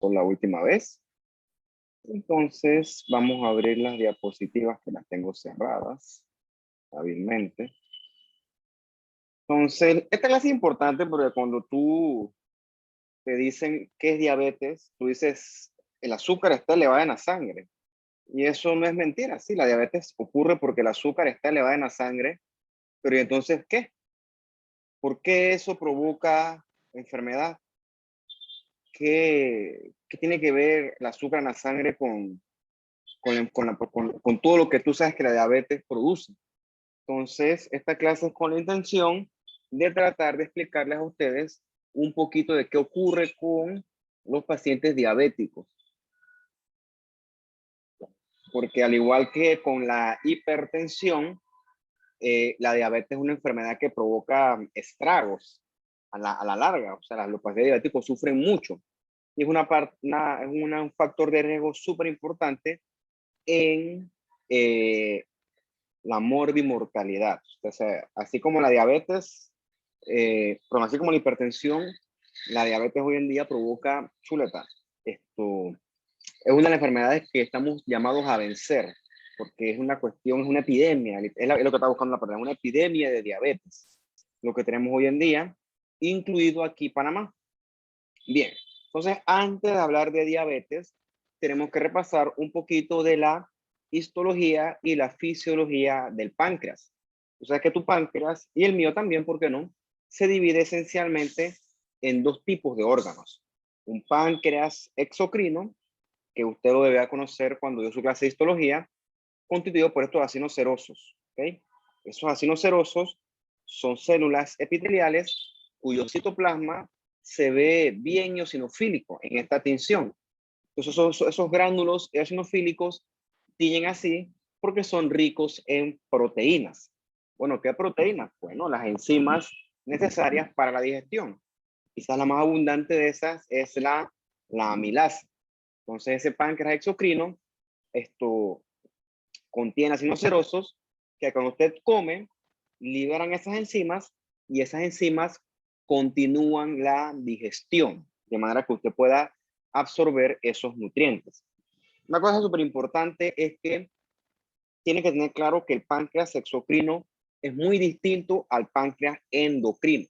pasó la última vez. Entonces, vamos a abrir las diapositivas que las tengo cerradas hábilmente. Entonces, esta clase es importante porque cuando tú te dicen qué es diabetes, tú dices, el azúcar está elevado en la sangre. Y eso no es mentira. Sí, la diabetes ocurre porque el azúcar está elevado en la sangre. Pero ¿y entonces qué? ¿Por qué eso provoca enfermedad? ¿Qué tiene que ver el azúcar en la sangre con todo lo que tú sabes que la diabetes produce? Entonces, esta clase es con la intención de tratar de explicarles a ustedes un poquito de qué ocurre con los pacientes diabéticos. Porque al igual que con la hipertensión, la diabetes es una enfermedad que provoca estragos a la larga. O sea, los pacientes diabéticos sufren mucho. Y es un factor de riesgo súper importante en la morbimortalidad. O sea, así como la diabetes, pero así como la hipertensión, la diabetes hoy en día provoca chuleta. Esto es una de las enfermedades que estamos llamados a vencer, porque es una cuestión, es una epidemia, es lo que está buscando la palabra, una epidemia de diabetes, lo que tenemos hoy en día, incluido aquí Panamá. Bien, entonces antes de hablar de diabetes, tenemos que repasar un poquito de la histología y la fisiología del páncreas. O sea que tu páncreas, y el mío también, ¿por qué no?, se divide esencialmente en dos tipos de órganos. Un páncreas exocrino, que usted lo debe conocer cuando dio su clase de histología, constituido por estos acinos serosos. ¿Okay? Esos acinos serosos son células epiteliales cuyo citoplasma se ve bien eosinofílico en esta tinción. Entonces esos gránulos eosinofílicos tiñen así porque son ricos en proteínas. Bueno, ¿qué proteínas? Bueno, las enzimas necesarias para la digestión. Quizás la más abundante de esas es la amilasa. Entonces ese páncreas exocrino, esto contiene ácidos serosos que cuando usted come, liberan esas enzimas y esas enzimas continúan la digestión, de manera que usted pueda absorber esos nutrientes. Una cosa súper importante es que tiene que tener claro que el páncreas exocrino es muy distinto al páncreas endocrino.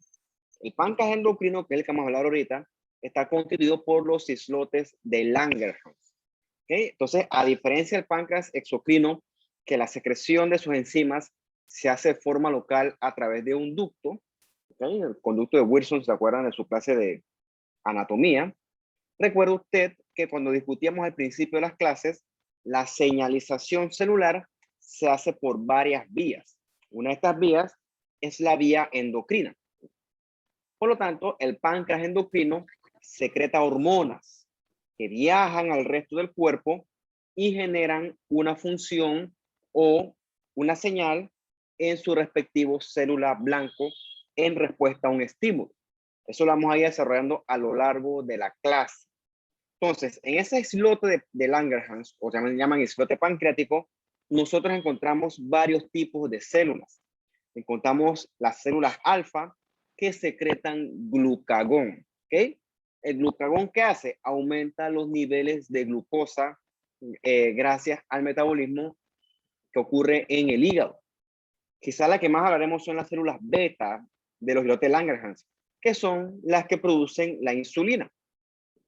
El páncreas endocrino, que es el que vamos a hablar ahorita, está constituido por los islotes de Langerhans. ¿Okay? Entonces, a diferencia del páncreas exocrino, que la secreción de sus enzimas se hace de forma local a través de un ducto, ¿okay? El conducto de Wilson, ¿se acuerdan de su clase de anatomía? Recuerda usted que cuando discutíamos al principio de las clases, la señalización celular se hace por varias vías. Una de estas vías es la vía endocrina. Por lo tanto, el páncreas endocrino secreta hormonas que viajan al resto del cuerpo y generan una función o una señal en su respectivo célula blanco en respuesta a un estímulo. Eso lo vamos a ir desarrollando a lo largo de la clase. Entonces, en ese islote de Langerhans, o se llaman islote pancreático, nosotros encontramos varios tipos de células. Encontramos las células alfa que secretan glucagón. ¿Okay? El glucagón, ¿qué hace? Aumenta los niveles de glucosa gracias al metabolismo que ocurre en el hígado. Quizá la que más hablaremos son las células beta de los islotes Langerhans, que son las que producen la insulina.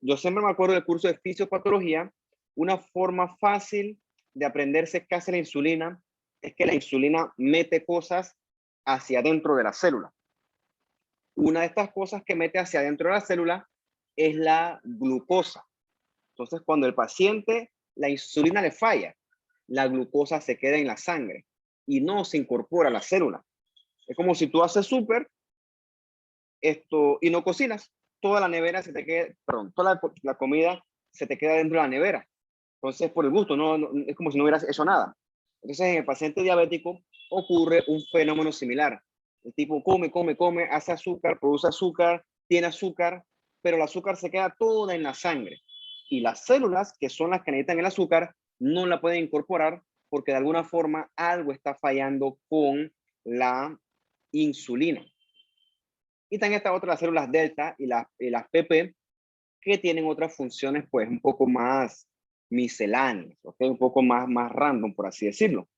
Yo siempre me acuerdo del curso de fisiopatología, una forma fácil de aprenderse qué hace la insulina es que la insulina mete cosas hacia adentro de la célula. Una de estas cosas que mete hacia adentro de la célula es la glucosa. Entonces, cuando el paciente la insulina le falla, la glucosa se queda en la sangre y no se incorpora a la célula. Es como si tú haces súper y no cocinas, toda la nevera se te queda, perdón, toda la comida se te queda dentro de la nevera. Entonces, por el gusto, no, es como si no hubieras hecho nada. Entonces, en el paciente diabético ocurre un fenómeno similar. El tipo come, hace azúcar, produce azúcar, tiene azúcar, pero el azúcar se queda toda en la sangre. Y las células, que son las que necesitan el azúcar, no la pueden incorporar porque de alguna forma algo está fallando con la insulina. Y también está otra, las células delta y las PP, que tienen otras funciones pues un poco más misceláneas, ¿ok? Un poco más random, por así decirlo.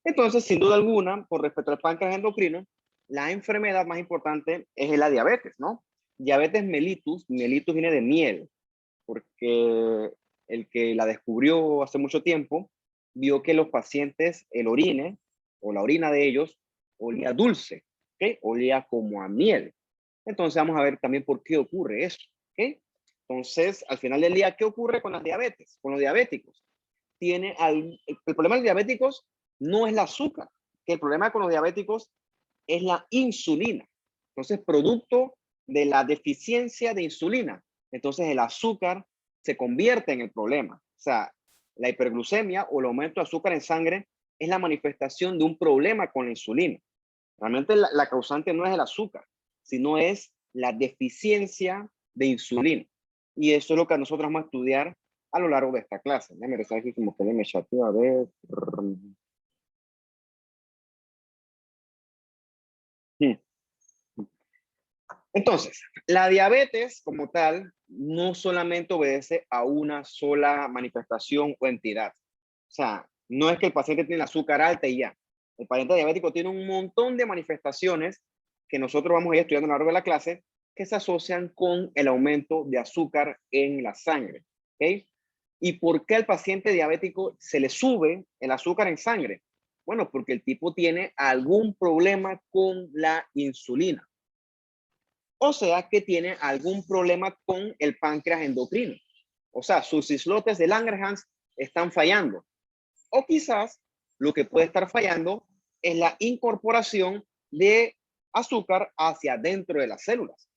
Entonces, sin duda alguna, con respecto al páncreas endocrino, la enfermedad más importante es la diabetes, ¿no? Diabetes mellitus, mellitus viene de miel, porque el que la descubrió hace mucho tiempo vio que los pacientes, el orine o la orina de ellos olía dulce, ¿ok? Olía como a miel. Entonces vamos a ver también por qué ocurre eso, ¿ok? Entonces, al final del día, ¿qué ocurre con las diabetes? Con los diabéticos. El problema de los diabéticos no es el azúcar, que el problema con los diabéticos es la insulina. Entonces, producto de la deficiencia de insulina, entonces el azúcar se convierte en el problema. O sea, la hiperglucemia o el aumento de azúcar en sangre es la manifestación de un problema con la insulina. Realmente la causante no es el azúcar, sino es la deficiencia de insulina. Y eso es lo que nosotros vamos a estudiar a lo largo de esta clase. Déjame regresar aquí como que me chateó, a ver. Entonces, la diabetes como tal no solamente obedece a una sola manifestación o entidad. O sea, no es que el paciente tiene el azúcar alta y ya. El paciente diabético tiene un montón de manifestaciones que nosotros vamos a ir estudiando a lo largo de la clase que se asocian con el aumento de azúcar en la sangre. ¿Ok? ¿Y por qué al paciente diabético se le sube el azúcar en sangre? Bueno, porque el tipo tiene algún problema con la insulina. O sea que tiene algún problema con el páncreas endocrino. O sea, sus islotes de Langerhans están fallando. O quizás lo que puede estar fallando es la incorporación de azúcar hacia dentro de las células.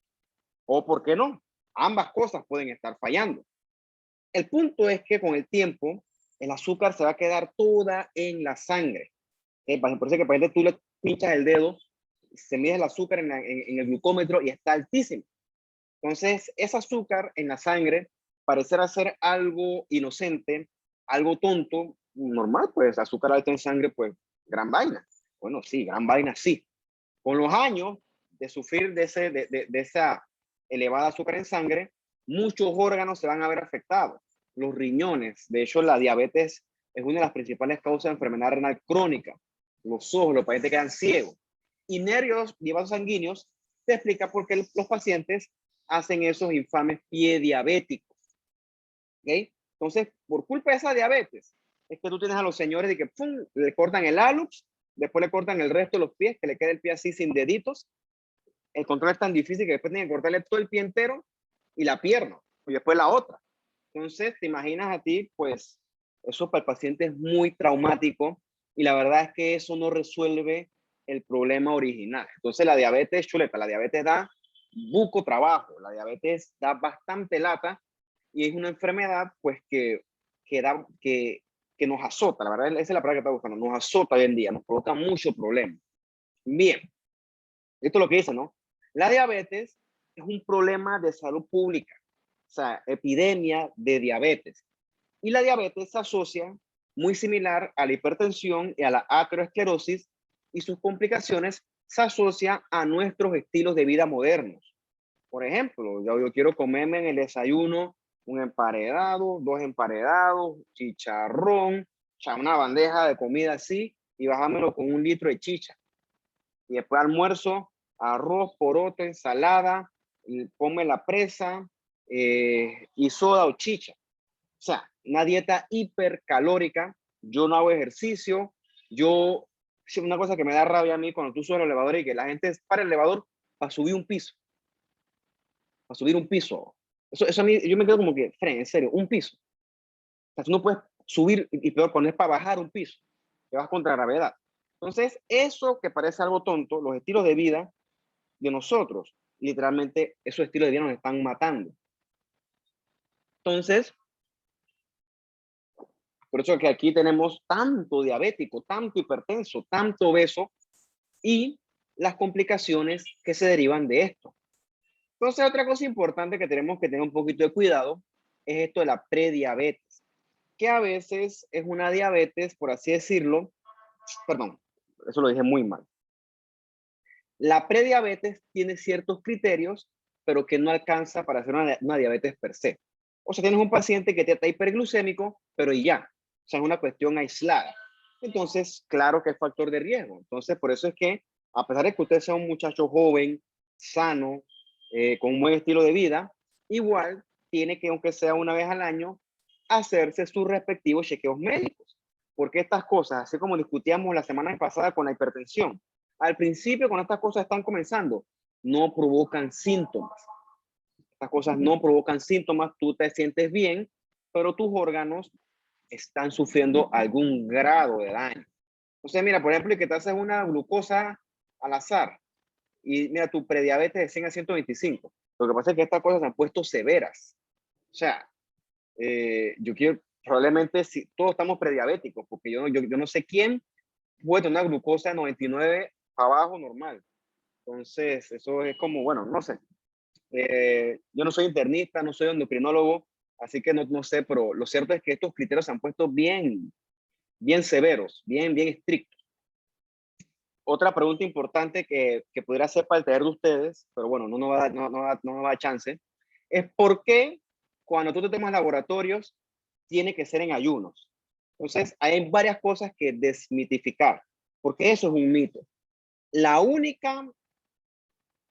O, ¿por qué no? Ambas cosas pueden estar fallando. El punto es que con el tiempo, el azúcar se va a quedar toda en la sangre. Por eso que por ejemplo, tú le pinchas el dedo, se mide el azúcar en el glucómetro y está altísimo. Entonces, ese azúcar en la sangre parecerá ser algo inocente, algo tonto, normal, pues azúcar alto en sangre, pues gran vaina. Bueno, sí, gran vaina, sí. Con los años de sufrir de esa elevada azúcar en sangre, muchos órganos se van a ver afectados. Los riñones, de hecho, la diabetes es una de las principales causas de enfermedad renal crónica. Los ojos, los pacientes quedan ciegos. Y nervios y vasos sanguíneos te explica por qué los pacientes hacen esos infames pie diabéticos. ¿Okay? Entonces, por culpa de esa diabetes, es que tú tienes a los señores de que ¡pum! Le cortan el hallux, después le cortan el resto de los pies, que le queda el pie así sin deditos. El control es tan difícil que después tienen que cortarle todo el pie entero y la pierna, y después la otra. Entonces, te imaginas a ti, pues, eso para el paciente es muy traumático y la verdad es que eso no resuelve el problema original. Entonces, la diabetes, chuleta, la diabetes da buco trabajo, la diabetes da bastante lata y es una enfermedad, pues, que nos azota, la verdad, esa es la palabra que está buscando, nos azota hoy en día, nos provoca mucho problema. Bien, esto es lo que dice, ¿no? La diabetes es un problema de salud pública, o sea, epidemia de diabetes. Y la diabetes se asocia muy similar a la hipertensión y a la aterosclerosis y sus complicaciones se asocian a nuestros estilos de vida modernos. Por ejemplo, yo quiero comerme en el desayuno un emparedado, dos emparedados, chicharrón, una bandeja de comida así y bajármelo con un litro de chicha. Y después almuerzo, arroz, poroto, ensalada, y ponme la presa y soda o chicha. O sea, una dieta hipercalórica. Yo no hago ejercicio. Una cosa que me da rabia a mí cuando tú subes el elevador y que la gente para el elevador para subir un piso. Para subir un piso. Eso a mí, yo me quedo como que, Fren, en serio, un piso. O sea, tú no puedes subir y peor cuando es para bajar un piso. Te vas contra la gravedad. Entonces, eso que parece algo tonto, los estilos de vida de nosotros, literalmente esos estilos de vida nos están matando. Entonces, por eso que aquí tenemos tanto diabético, tanto hipertenso, tanto obeso y las complicaciones que se derivan de esto. Entonces, otra cosa importante que tenemos que tener un poquito de cuidado es esto de la prediabetes, que a veces es una diabetes, por así decirlo, perdón, eso lo dije muy mal. La prediabetes tiene ciertos criterios pero que no alcanza para hacer una diabetes per se. O sea, tienes un paciente que está hiperglucémico, pero y ya. O sea, es una cuestión aislada. Entonces, claro que es factor de riesgo. Entonces, por eso es que, a pesar de que usted sea un muchacho joven, sano, con un buen estilo de vida, igual tiene que, aunque sea una vez al año, hacerse sus respectivos chequeos médicos. Porque estas cosas, así como discutíamos la semana pasada con la hipertensión, al principio, cuando estas cosas están comenzando, no provocan síntomas. Estas cosas no provocan síntomas, tú te sientes bien, pero tus órganos están sufriendo algún grado de daño. O sea, mira, por ejemplo, que te haces una glucosa al azar y mira, tu prediabetes de 100 a 125. Lo que pasa es que estas cosas se han puesto severas. O sea, yo quiero, probablemente si todos estamos prediabéticos, porque yo no sé quién puede tener una glucosa de 99 abajo normal. Entonces, eso es como, bueno, no sé. Yo no soy internista, no soy endocrinólogo, así que no sé, pero lo cierto es que estos criterios se han puesto bien severos, bien estrictos. Otra pregunta importante que pudiera ser para el taller de ustedes, pero bueno, no va a dar chance, es por qué cuando tú te tomas laboratorios tiene que ser en ayunos. Entonces, hay varias cosas que desmitificar, porque eso es un mito. La única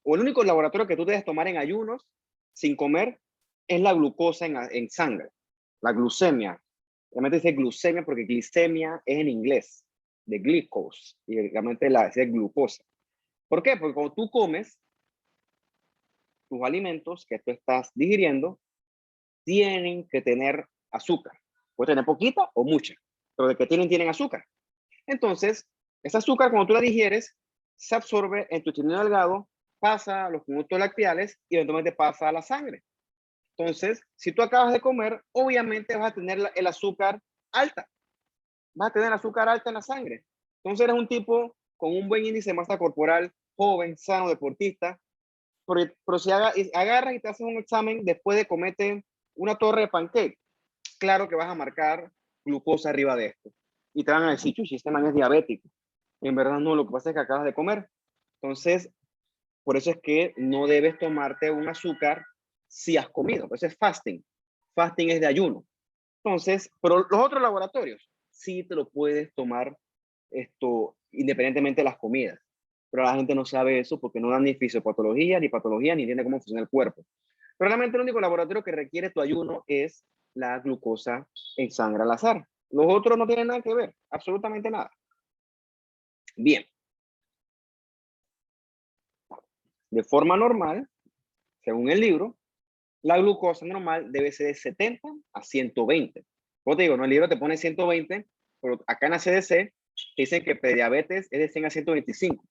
o el único laboratorio que tú debes tomar en ayunos sin comer es la glucosa en sangre, la glucemia. Realmente dice glucemia porque glicemia es en inglés, de glucose, y realmente la es glucosa. ¿Por qué? Porque cuando tú comes, tus alimentos que tú estás digiriendo tienen que tener azúcar. Puede tener poquita o mucha, pero de que tienen azúcar. Entonces, ese azúcar cuando tú la digieres, se absorbe en tu intestino delgado, pasa a los conductos lacteales y eventualmente pasa a la sangre. Entonces, si tú acabas de comer, obviamente vas a tener el azúcar alta. Vas a tener azúcar alta en la sangre. Entonces eres un tipo con un buen índice de masa corporal, joven, sano, deportista. Pero si agarras y te haces un examen después de comerte una torre de pancake, claro que vas a marcar glucosa arriba de esto. Y te van a decir, chuchi, este man es diabético. En verdad no, lo que pasa es que acabas de comer. Entonces, por eso es que no debes tomarte un azúcar si has comido. Eso es fasting. Fasting es de ayuno. Entonces, pero los otros laboratorios sí te lo puedes tomar independientemente de las comidas. Pero la gente no sabe eso porque no dan ni fisiopatología, ni patología, ni entiende cómo funciona el cuerpo. Pero realmente el único laboratorio que requiere tu ayuno es la glucosa en sangre al azar. Los otros no tienen nada que ver, absolutamente nada. Bien. De forma normal, según el libro, la glucosa normal debe ser de 70 a 120. Como te digo, no, el libro te pone 120, pero acá en la CDC te dicen que prediabetes es de 100 a 125.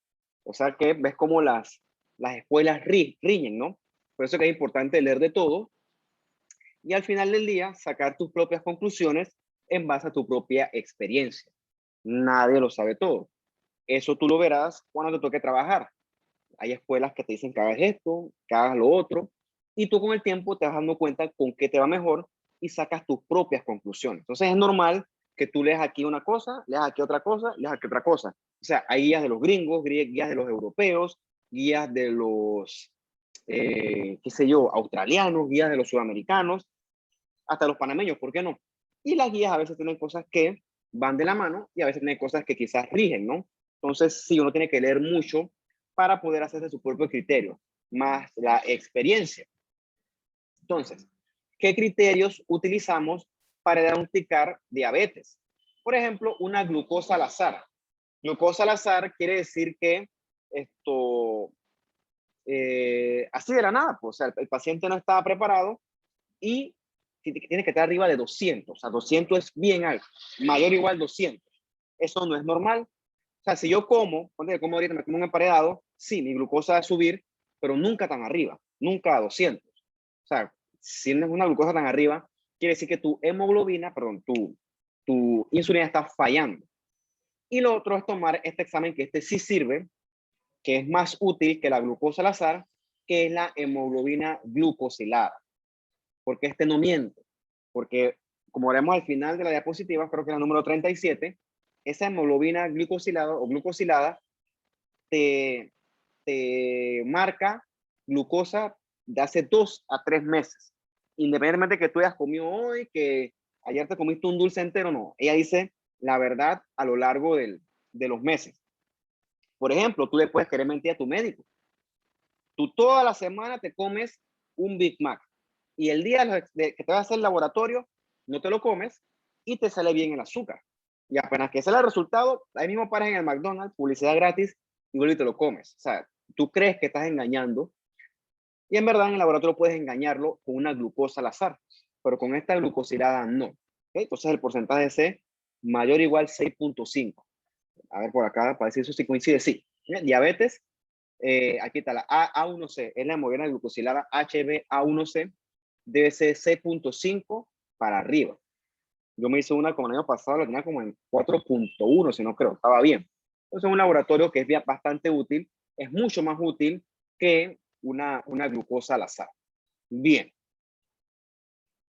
O sea que ves cómo las escuelas riñen, ¿no? Por eso que es importante leer de todo y al final del día sacar tus propias conclusiones en base a tu propia experiencia. Nadie lo sabe todo. Eso tú lo verás cuando te toque trabajar. Hay escuelas que te dicen que hagas esto, que hagas lo otro, y tú con el tiempo te vas dando cuenta con qué te va mejor y sacas tus propias conclusiones. Entonces es normal que tú leas aquí una cosa, leas aquí otra cosa, leas aquí otra cosa. O sea, hay guías de los gringos, guías de los europeos, guías de los, qué sé yo, australianos, guías de los sudamericanos, hasta los panameños, ¿por qué no? Y las guías a veces tienen cosas que van de la mano y a veces tienen cosas que quizás rigen, ¿no? Entonces, sí, uno tiene que leer mucho para poder hacerse su propio criterio, más la experiencia. Entonces, ¿qué criterios utilizamos para diagnosticar diabetes? Por ejemplo, una glucosa al azar. Glucosa al azar quiere decir que así de la nada, pues, o sea, el paciente no estaba preparado y tiene que estar arriba de 200. O sea, 200 es bien alto. Mayor o igual 200. Eso no es normal. O sea, si yo como ahorita, me como un emparedado, sí, mi glucosa va a subir, pero nunca tan arriba. Nunca a 200. O sea, si no es una glucosa tan arriba, quiere decir que tu hemoglobina, perdón, tu insulina está fallando. Y lo otro es tomar este examen, que este sí sirve, que es más útil que la glucosa al azar, que es la hemoglobina glucosilada. Porque este no miente. Porque, como veremos al final de la diapositiva, creo que es la número 37, esa hemoglobina glucosilada o glucosilada te marca glucosa de hace 2 a 3 meses. Independientemente de que tú hayas comido hoy, que ayer te comiste un dulce entero, no. Ella dice la verdad a lo largo de los meses. Por ejemplo, tú le puedes querer mentir a tu médico. Tú toda la semana te comes un Big Mac y el día que te vas a hacer el laboratorio, no te lo comes y te sale bien el azúcar. Y apenas que sale el resultado, ahí mismo paras en el McDonald's, publicidad gratis, y vuelves y te lo comes. O sea, tú crees que estás engañando y en verdad en el laboratorio puedes engañarlo con una glucosa al azar, pero con esta glucosilada no. ¿Okay? Entonces el porcentaje es C mayor o igual 6.5. A ver por acá, para decir eso si coincide, sí. Diabetes, aquí está la A1C, es la hemograna glucosilada HbA1c, debe ser 6.5 para arriba. Yo me hice una como el año pasado, la tenía como en 4.1, si no creo, estaba bien. Entonces es un laboratorio que es bastante útil, es mucho más útil que una glucosa al azar. Bien.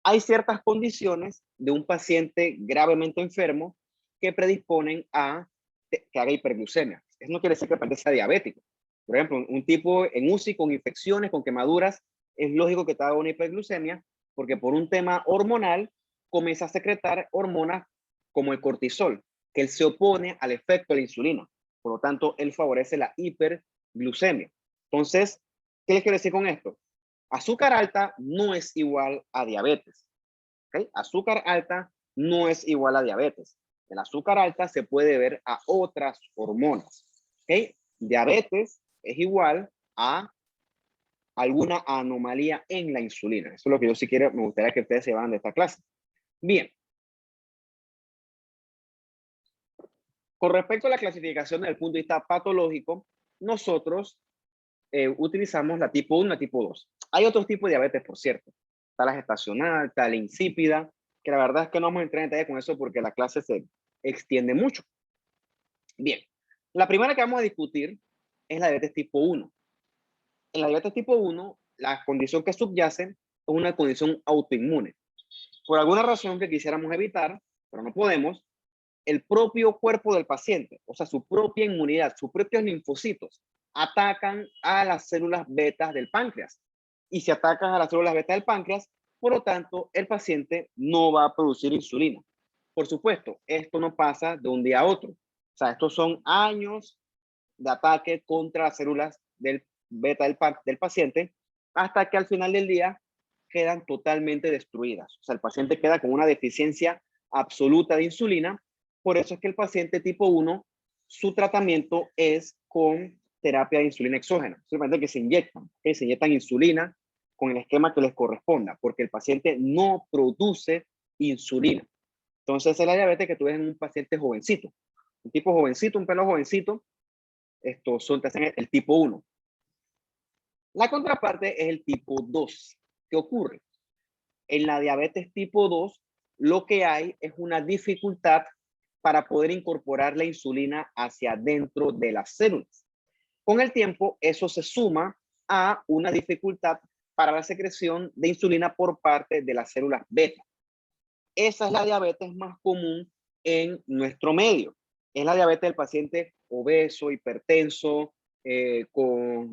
Hay ciertas condiciones de un paciente gravemente enfermo que predisponen a que haga hiperglucemia. Eso no quiere decir que el paciente sea diabético. Por ejemplo, un tipo en UCI con infecciones, con quemaduras, es lógico que te haga una hiperglucemia porque por un tema hormonal comienza a secretar hormonas como el cortisol, que él se opone al efecto de la insulina. Por lo tanto, él favorece la hiperglucemia. Entonces, ¿qué les quiero decir con esto? Azúcar alta no es igual a diabetes. ¿Okay? Azúcar alta no es igual a diabetes. El azúcar alta se puede ver a otras hormonas. ¿Okay? Diabetes es igual a alguna anomalía en la insulina. Eso es lo que yo sí quiero, me gustaría que ustedes se llevaran de esta clase. Bien. Con respecto a la clasificación desde el punto de vista patológico, nosotros utilizamos la tipo 1 y la tipo 2. Hay otros tipos de diabetes, por cierto. Está la gestacional, está la insípida, que la verdad es que no vamos a entrar en detalle con eso porque la clase se extiende mucho. Bien, la primera que vamos a discutir es la diabetes tipo 1. En la diabetes tipo 1, la condición que subyace es una condición autoinmune. Por alguna razón que quisiéramos evitar, pero no podemos, el propio cuerpo del paciente, o sea, su propia inmunidad, sus propios linfocitos, atacan a las células betas del páncreas. Y si atacan a las células betas del páncreas, por lo tanto, el paciente no va a producir insulina. Por supuesto, esto no pasa de un día a otro. O sea, estos son años de ataque contra las células del beta del paciente hasta que al final del día quedan totalmente destruidas. O sea, el paciente queda con una deficiencia absoluta de insulina. Por eso es que el paciente tipo 1, su tratamiento es con terapia de insulina exógena. Simplemente que se inyectan insulina con el esquema que les corresponda, porque el paciente no produce insulina. Entonces, es la diabetes que tú ves en un paciente jovencito. Un tipo jovencito, un pelo jovencito, estos son el tipo 1. La contraparte es el tipo 2. ¿Qué ocurre? En la diabetes tipo 2, lo que hay es una dificultad para poder incorporar la insulina hacia dentro de las células. Con el tiempo, eso se suma a una dificultad para la secreción de insulina por parte de las células beta. Esa es la diabetes más común en nuestro medio. Es la diabetes del paciente obeso, hipertenso, con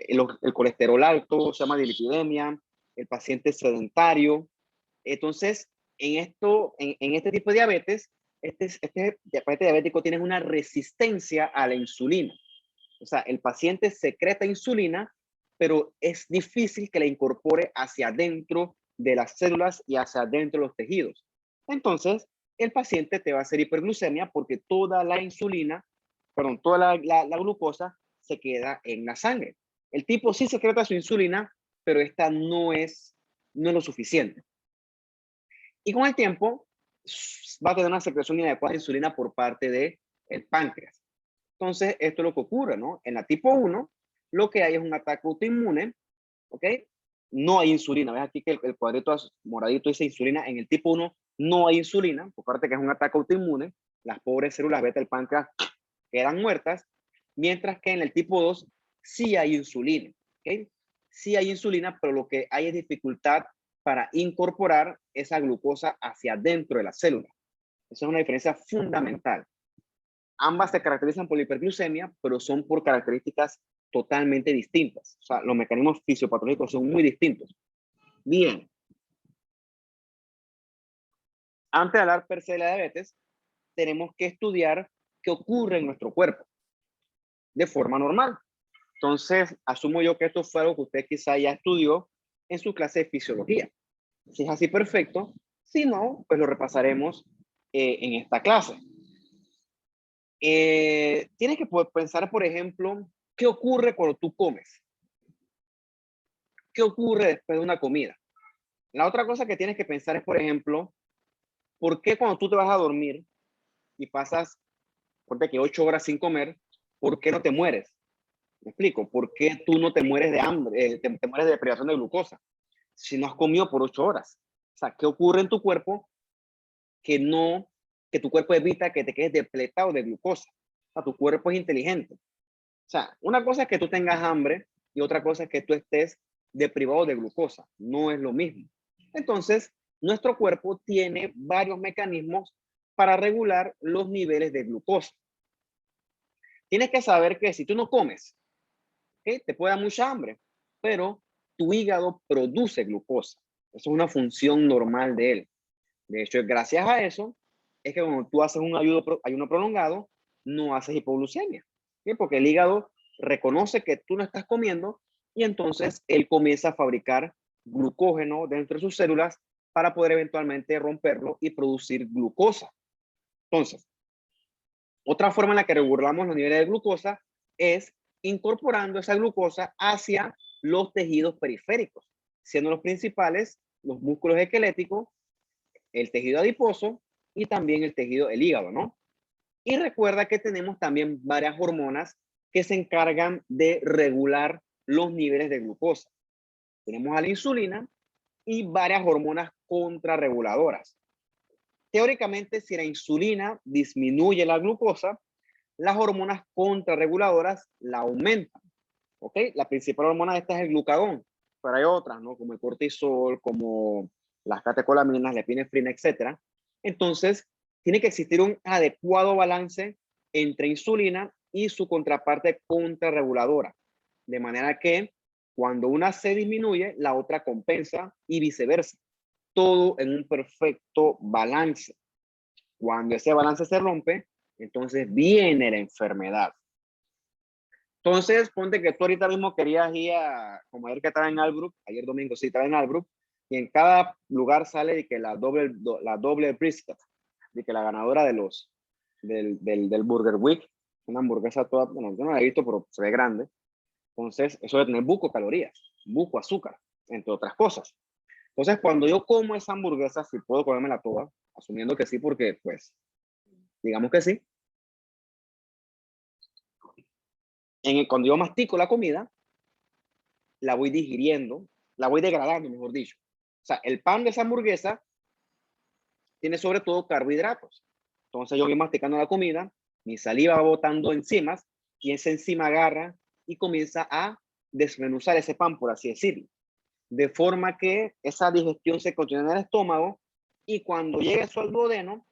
el colesterol alto, se llama dislipidemia, el paciente sedentario. Entonces, en este tipo de diabetes, este paciente diabético tiene una resistencia a la insulina. O sea, el paciente secreta insulina, pero es difícil que la incorpore hacia adentro de las células y hacia adentro de los tejidos. Entonces, el paciente te va a hacer hiperglucemia porque toda la insulina, perdón, toda la glucosa se queda en la sangre. El tipo sí secreta su insulina, pero esta no es lo suficiente. Y con el tiempo va a tener una secreción inadecuada de insulina por parte del páncreas. Entonces, esto es lo que ocurre, ¿no? En la tipo 1, lo que hay es un ataque autoinmune, ¿ok? No hay insulina. ¿Ves aquí que el cuadrito moradito dice insulina? En el tipo 1 no hay insulina, por parte que es un ataque autoinmune. Las pobres células beta del páncreas quedan muertas, mientras que en el tipo 2 sí hay insulina, ¿ok? Sí hay insulina, pero lo que hay es dificultad para incorporar esa glucosa hacia adentro de la célula. Esa es una diferencia fundamental. Ambas se caracterizan por la hiperglucemia, pero son por características totalmente distintas. O sea, los mecanismos fisiopatológicos son muy distintos. Bien. Antes de hablar per se de la diabetes, tenemos que estudiar qué ocurre en nuestro cuerpo de forma normal. Entonces, asumo yo que esto fue algo que usted quizá ya estudió en su clase de fisiología. Si es así, perfecto. Si no, pues lo repasaremos en esta clase. Tienes que poder pensar, por ejemplo, ¿qué ocurre cuando tú comes? ¿Qué ocurre después de una comida? La otra cosa que tienes que pensar es, por ejemplo, ¿por qué cuando tú te vas a dormir y pasas, ponte que 8 horas sin comer, ¿por qué no te mueres? Me explico, ¿por qué tú no te mueres de hambre, te mueres de privación de glucosa si no has comido por 8 horas? O sea, ¿qué ocurre en tu cuerpo que tu cuerpo evita que te quedes depletado de glucosa? O sea, tu cuerpo es inteligente. O sea, una cosa es que tú tengas hambre y otra cosa es que tú estés deprivado de glucosa. No es lo mismo. Entonces, nuestro cuerpo tiene varios mecanismos para regular los niveles de glucosa. Tienes que saber que si tú no comes, ¿okay?, te puede dar mucha hambre, pero tu hígado produce glucosa. Eso es una función normal de él. De hecho, gracias a eso, es que cuando tú haces un ayuno prolongado, no haces hipoglucemia. ¿Sí? Porque el hígado reconoce que tú no estás comiendo y entonces él comienza a fabricar glucógeno dentro de sus células para poder eventualmente romperlo y producir glucosa. Entonces, otra forma en la que regulamos los niveles de glucosa es incorporando esa glucosa hacia los tejidos periféricos, siendo los principales los músculos esqueléticos, el tejido adiposo y también el hígado, ¿no? Y recuerda que tenemos también varias hormonas que se encargan de regular los niveles de glucosa. Tenemos a la insulina y varias hormonas contrarreguladoras. Teóricamente, si la insulina disminuye la glucosa, las hormonas contrarreguladoras la aumentan. ¿Ok? La principal hormona de esta es el glucagón, pero hay otras, ¿no? Como el cortisol, como las catecolaminas, la epinefrina, etcétera. Entonces, tiene que existir un adecuado balance entre insulina y su contraparte contrarreguladora, de manera que cuando una se disminuye, la otra compensa y viceversa. Todo en un perfecto balance. Cuando ese balance se rompe, entonces viene la enfermedad. Entonces, ponte que tú ahorita mismo querías ir a, como ayer que estaba en Albrook, ayer domingo sí estaba en Albrook, y en cada lugar sale de que la doble brisket, de que la ganadora del Burger Week, una hamburguesa toda, bueno, yo no la he visto, pero se ve grande. Entonces, eso de tener buco calorías, buco azúcar, entre otras cosas. Entonces, cuando yo como esa hamburguesa, si puedo comérmela toda, asumiendo que sí, porque, pues, digamos que sí, cuando yo mastico la comida, la voy digiriendo, la voy degradando, mejor dicho. O sea, el pan de esa hamburguesa tiene sobre todo carbohidratos. Entonces yo voy masticando la comida, mi saliva va botando enzimas y esa enzima agarra y comienza a desmenuzar ese pan, por así decirlo. De forma que esa digestión se continúa en el estómago y cuando llegue eso al duodeno,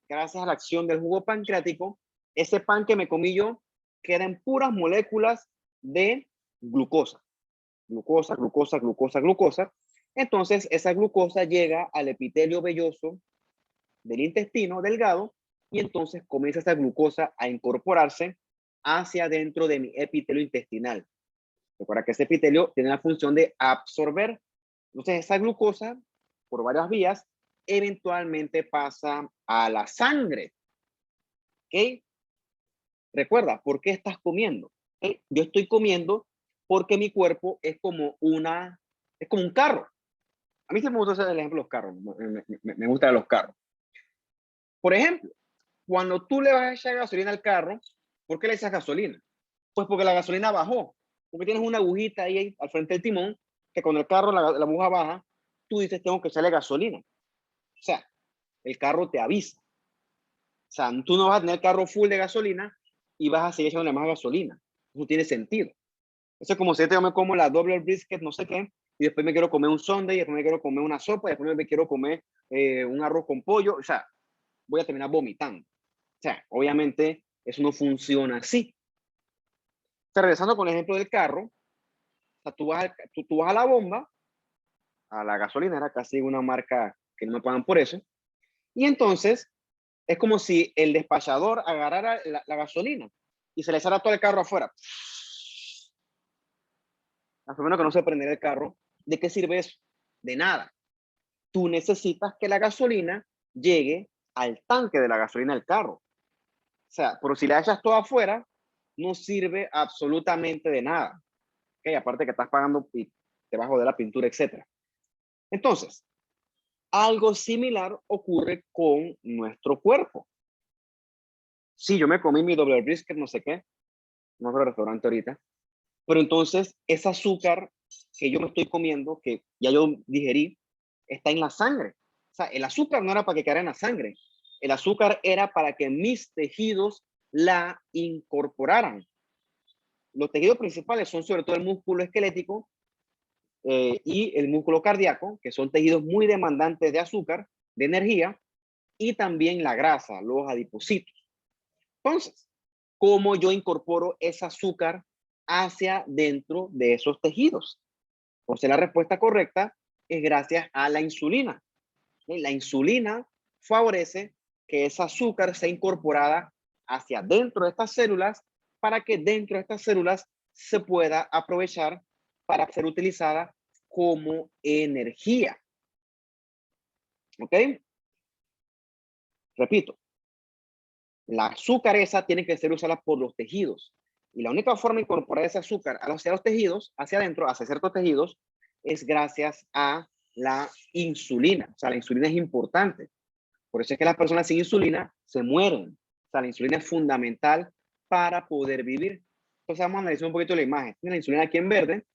gracias a la acción del jugo pancreático, ese pan que me comí yo queda en puras moléculas de glucosa. Glucosa, glucosa, glucosa, glucosa. Entonces, esa glucosa llega al epitelio velloso del intestino delgado y entonces comienza esa glucosa a incorporarse hacia dentro de mi epitelio intestinal. Recuerda que ese epitelio tiene la función de absorber. Entonces, esa glucosa, por varias vías, eventualmente pasa a la sangre. ¿Ok? Recuerda, ¿por qué estás comiendo? ¿Okay? Yo estoy comiendo porque mi cuerpo es como un carro. A mí se me gusta hacer el ejemplo de los carros. Me gustan los carros. Por ejemplo, cuando tú le vas a echar gasolina al carro, ¿por qué le echas gasolina? Pues porque la gasolina bajó. Porque tienes una agujita ahí al frente del timón, que cuando el carro, la aguja baja, tú dices, tengo que echarle gasolina. O sea, el carro te avisa. O sea, tú no vas a tener el carro full de gasolina y vas a seguir echándole más gasolina. No tiene sentido. Eso es como si yo me como la doble brisket, no sé qué, y después me quiero comer un sundae, y después me quiero comer una sopa, y después me quiero comer un arroz con pollo. O sea, voy a terminar vomitando. O sea, obviamente eso no funciona así. sea, regresando con el ejemplo del carro, o sea, tú vas a la bomba, a la gasolinera, casi una marca que no me pagan por eso, y entonces es como si el despachador agarrara la gasolina y se le echara todo el carro afuera. Más o menos que no se prendiera el carro. ¿De qué sirve eso? De nada. Tú necesitas que la gasolina llegue al tanque de la gasolina del carro. O sea, pero si la echas todo afuera, no sirve absolutamente de nada. ¿Okay? Aparte que estás pagando debajo de la pintura, etc. Entonces, algo similar ocurre con nuestro cuerpo. Sí, yo me comí mi doble brisket, no sé qué, no creo restaurante ahorita, pero entonces ese azúcar que yo me estoy comiendo, que ya yo digerí, está en la sangre. O sea, el azúcar no era para que quedara en la sangre, el azúcar era para que mis tejidos la incorporaran. Los tejidos principales son sobre todo el músculo esquelético y el músculo cardíaco, que son tejidos muy demandantes de azúcar, de energía, y también la grasa, los adipocitos. Entonces, ¿cómo yo incorporo ese azúcar hacia dentro de esos tejidos? Pues la respuesta correcta es gracias a la insulina. La insulina favorece que ese azúcar sea incorporada hacia dentro de estas células para que dentro de estas células se pueda aprovechar para ser utilizada como energía. ¿Ok? Repito, la azúcar esa tiene que ser usada por los tejidos. Y la única forma de incorporar ese azúcar hacia los tejidos, hacia adentro, hacia ciertos tejidos, es gracias a la insulina. O sea, la insulina es importante. Por eso es que las personas sin insulina se mueren. O sea, la insulina es fundamental para poder vivir. Entonces vamos a analizar un poquito la imagen. Tiene la insulina aquí en verde.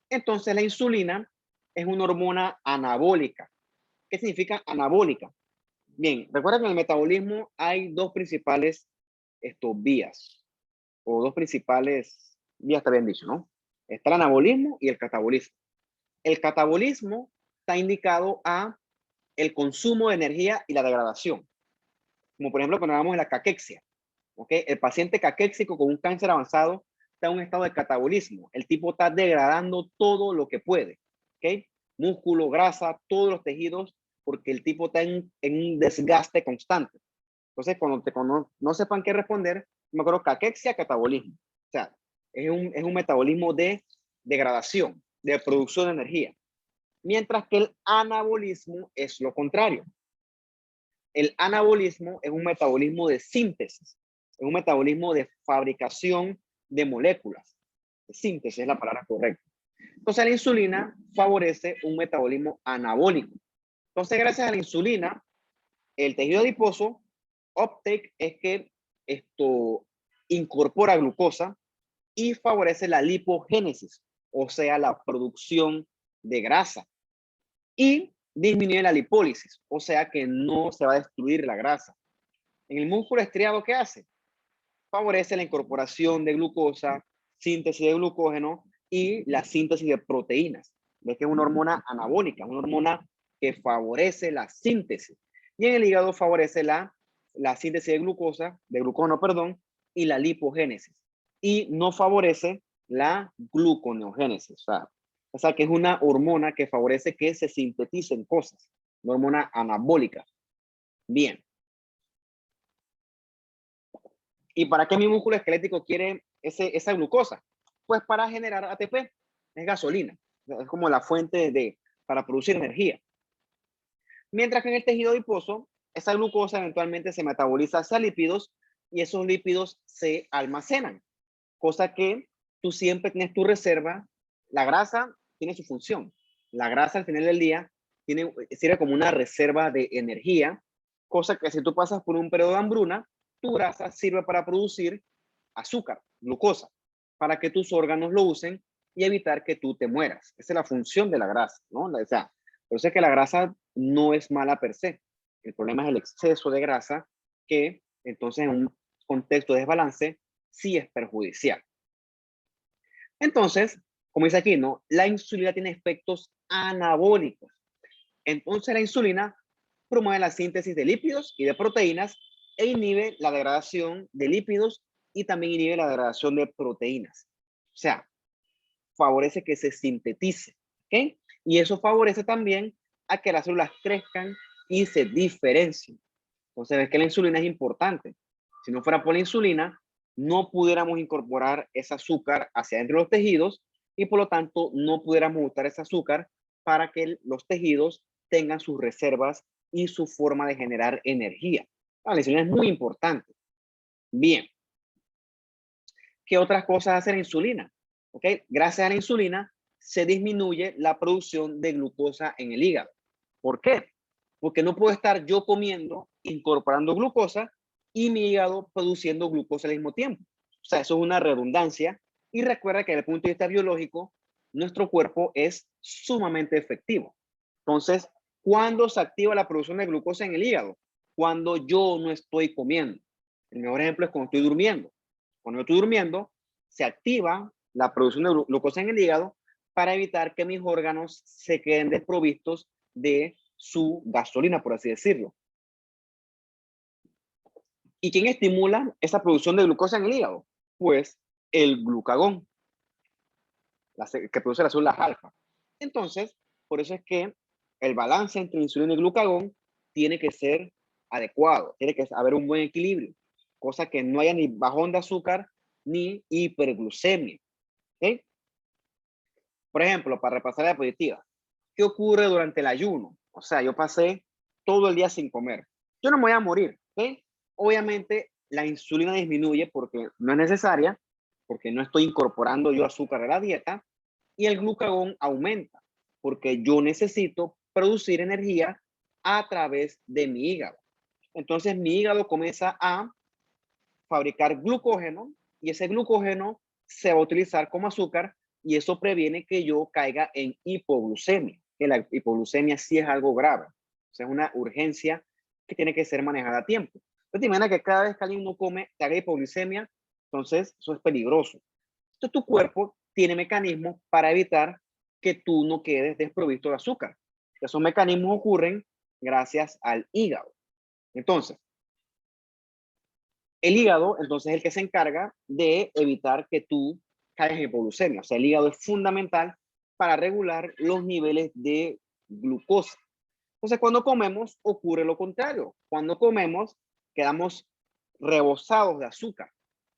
Entonces la insulina es una hormona anabólica. ¿Qué significa anabólica? Bien, recuerda que en el metabolismo hay dos principales vías, o dos principales vías, está bien dicho, ¿no? Está el anabolismo y el catabolismo. El catabolismo está indicado a el consumo de energía y la degradación, como por ejemplo cuando hablamos de la caquexia, ¿ok? El paciente caquéxico con un cáncer avanzado está en un estado de catabolismo. El tipo está degradando todo lo que puede, ¿ok? Músculo, grasa, todos los tejidos, porque el tipo está en un desgaste constante. Entonces, cuando no sepan qué responder, me acuerdo caquexia, catabolismo. O sea, es un metabolismo de degradación, de producción de energía. Mientras que el anabolismo es lo contrario. El anabolismo es un metabolismo de síntesis, es un metabolismo de fabricación de moléculas. De síntesis es la palabra correcta. Entonces, la insulina favorece un metabolismo anabólico. Entonces, gracias a la insulina, el tejido adiposo, uptake es que esto incorpora glucosa y favorece la lipogénesis, o sea, la producción de grasa. Y disminuye la lipólisis, o sea que no se va a destruir la grasa. En el músculo estriado, ¿qué hace? Favorece la incorporación de glucosa, síntesis de glucógeno y la síntesis de proteínas. Ves que es una hormona anabólica, una hormona que favorece la síntesis. Y en el hígado favorece la síntesis de glucosa, de glucógeno, perdón, y la lipogénesis. Y no favorece la gluconeogénesis. O sea que es una hormona que favorece que se sinteticen cosas. Una hormona anabólica. Bien. ¿Y para qué mi músculo esquelético quiere esa glucosa? Pues para generar ATP, es gasolina, es como la fuente para producir energía. Mientras que en el tejido adiposo, esa glucosa eventualmente se metaboliza hacia lípidos y esos lípidos se almacenan, cosa que tú siempre tienes tu reserva. La grasa tiene su función. La grasa al final del día sirve como una reserva de energía, cosa que si tú pasas por un periodo de hambruna, tu grasa sirve para producir azúcar, glucosa, para que tus órganos lo usen y evitar que tú te mueras. Esa es la función de la grasa, ¿no? O sea, por eso es que la grasa no es mala per se. El problema es el exceso de grasa que entonces en un contexto de desbalance sí es perjudicial. Entonces, como dice aquí, ¿no? La insulina tiene efectos anabólicos. Entonces la insulina promueve la síntesis de lípidos y de proteínas e inhibe la degradación de lípidos y también inhibe la degradación de proteínas. sea, favorece que se sintetice, ¿ok? Y eso favorece también a que las células crezcan y se diferencien. Entonces, ves que la insulina es importante. Si no fuera por la insulina, no pudiéramos incorporar ese azúcar hacia dentro de los tejidos y por lo tanto no pudiéramos usar ese azúcar para que los tejidos tengan sus reservas y su forma de generar energía. La insulina es muy importante. Bien. ¿Qué otras cosas hace la insulina? ¿Ok? Gracias a la insulina se disminuye la producción de glucosa en el hígado. ¿Por qué? Porque no puedo estar yo comiendo, incorporando glucosa y mi hígado produciendo glucosa al mismo tiempo. O sea, eso es una redundancia. Y recuerda que desde el punto de vista biológico, nuestro cuerpo es sumamente efectivo. Entonces, ¿cuándo se activa la producción de glucosa en el hígado? Cuando yo no estoy comiendo. El mejor ejemplo es cuando estoy durmiendo. Cuando yo estoy durmiendo, se activa la producción de glucosa en el hígado para evitar que mis órganos se queden desprovistos de su gasolina, por así decirlo. ¿Y quién estimula esa producción de glucosa en el hígado? Pues el glucagón, que produce las células alfa. Entonces, por eso es que el balance entre insulina y glucagón tiene que ser adecuado, tiene que haber un buen equilibrio, cosa que no haya ni bajón de azúcar ni hiperglucemia. ¿Okay? Por ejemplo, para repasar la diapositiva, ¿qué ocurre durante el ayuno? O sea, yo pasé todo el día sin comer. Yo no me voy a morir, ¿ok? Obviamente, la insulina disminuye porque no es necesaria, porque no estoy incorporando yo azúcar a la dieta, y el glucagón aumenta, porque yo necesito producir energía a través de mi hígado. Entonces, mi hígado comienza a fabricar glucógeno y ese glucógeno se va a utilizar como azúcar y eso previene que yo caiga en hipoglucemia, que la hipoglucemia sí es algo grave, o sea, es una urgencia que tiene que ser manejada a tiempo. Entonces, te imaginas que cada vez que alguien no come, te haga hipoglucemia, entonces eso es peligroso. Entonces, tu cuerpo tiene mecanismos para evitar que tú no quedes desprovisto de azúcar. Esos mecanismos ocurren gracias al hígado. Entonces, el hígado, entonces, es el que se encarga de evitar que tú caigas en hipoglucemia. O sea, el hígado es fundamental para regular los niveles de glucosa. Entonces, cuando comemos, ocurre lo contrario. Cuando comemos, quedamos rebosados de azúcar.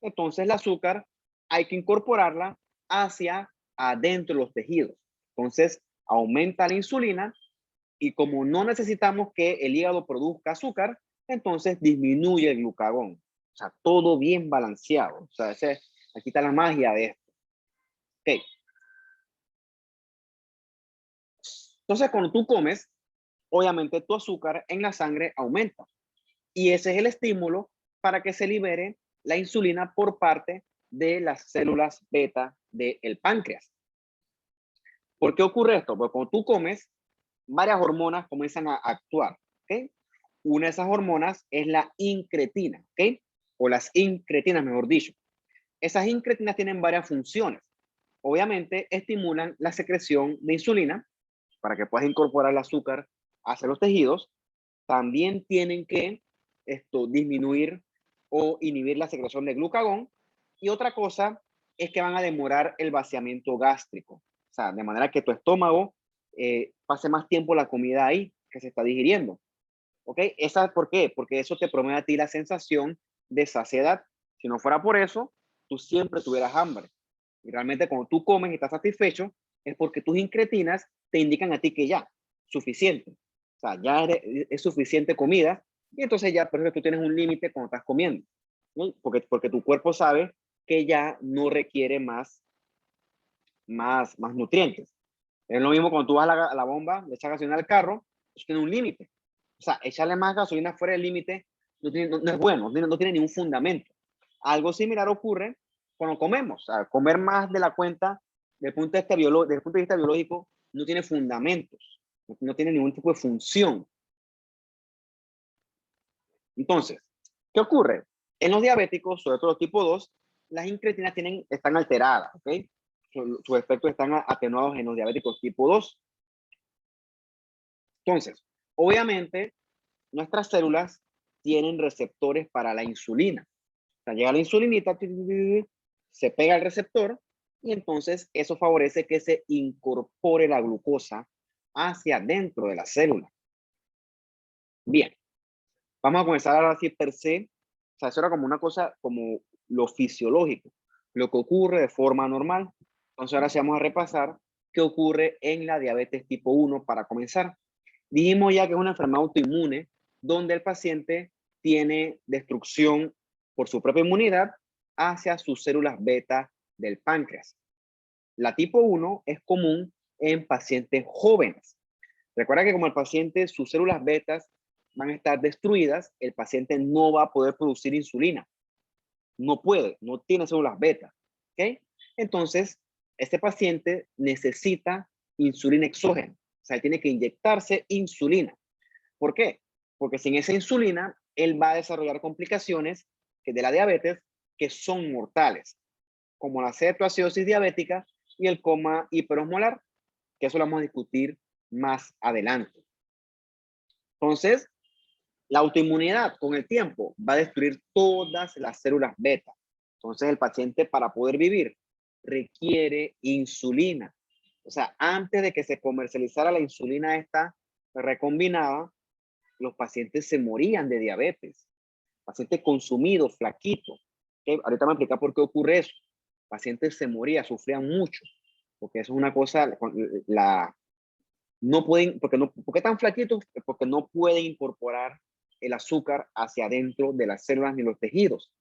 Entonces, el azúcar hay que incorporarla hacia adentro de los tejidos. Entonces, aumenta la insulina y como no necesitamos que el hígado produzca azúcar, entonces disminuye el glucagón. O sea, todo bien balanceado. O sea, aquí está la magia de esto. Ok. Entonces, cuando tú comes, obviamente tu azúcar en la sangre aumenta. Y ese es el estímulo para que se libere la insulina por parte de las células beta del páncreas. ¿Por qué ocurre esto? Porque cuando tú comes, varias hormonas comienzan a actuar. ¿Okay? Una de esas hormonas es la incretina, ¿ok? O las incretinas, mejor dicho. Esas incretinas tienen varias funciones. Obviamente, estimulan la secreción de insulina para que puedas incorporar el azúcar hacia los tejidos. También tienen que disminuir o inhibir la secreción de glucagón. Y otra cosa es que van a demorar el vaciamiento gástrico. O sea, de manera que tu estómago pase más tiempo la comida ahí que se está digiriendo. ¿Ok? ¿Por qué? Porque eso te promueve a ti la sensación de saciedad. Si no fuera por eso, tú siempre tuvieras hambre. Y realmente cuando tú comes y estás satisfecho, es porque tus incretinas te indican a ti que ya, suficiente. O sea, ya es suficiente comida y entonces ya, por eso tú tienes un límite cuando estás comiendo. ¿No? Porque tu cuerpo sabe que ya no requiere más nutrientes. Es lo mismo cuando tú vas a la bomba, le echas gasolina al carro, eso tiene un límite. O sea, echarle más gasolina fuera del límite no es bueno, no tiene ningún fundamento. Algo similar ocurre cuando comemos. O sea, comer más de la cuenta desde el punto de vista biológico no tiene fundamentos, no tiene ningún tipo de función. Entonces, ¿qué ocurre? En los diabéticos, sobre todo tipo 2, las incretinas están alteradas, ¿ok? Sus efectos están atenuados en los diabéticos tipo 2. Entonces, obviamente, nuestras células tienen receptores para la insulina. O sea, llega la insulinita, se pega al receptor y entonces eso favorece que se incorpore la glucosa hacia dentro de la célula. Bien, vamos a comenzar ahora así per se. O sea, eso era como una cosa, como lo fisiológico, lo que ocurre de forma normal. Entonces ahora sí vamos a repasar qué ocurre en la diabetes tipo 1 para comenzar. Dijimos ya que es una enfermedad autoinmune donde el paciente tiene destrucción por su propia inmunidad hacia sus células beta del páncreas. La tipo 1 es común en pacientes jóvenes. Recuerda que como el paciente, sus células betas van a estar destruidas, el paciente no va a poder producir insulina. No puede, no tiene células beta. ¿Ok? Entonces, este paciente necesita insulina exógena. O sea, tiene que inyectarse insulina. ¿Por qué? Porque sin esa insulina, él va a desarrollar complicaciones de la diabetes que son mortales, como la cetoacidosis diabética y el coma hiperosmolar, que eso lo vamos a discutir más adelante. Entonces, la autoinmunidad con el tiempo va a destruir todas las células beta. Entonces, el paciente para poder vivir requiere insulina. O sea, antes de que se comercializara la insulina esta recombinada, los pacientes se morían de diabetes. Pacientes consumidos, flaquitos. ¿Okay? Ahorita me voy a explicar por qué ocurre eso. Pacientes se morían, sufrían mucho, porque eso es una cosa, no pueden, ¿por qué tan flaquitos? Porque no pueden incorporar el azúcar hacia adentro de las células ni los tejidos.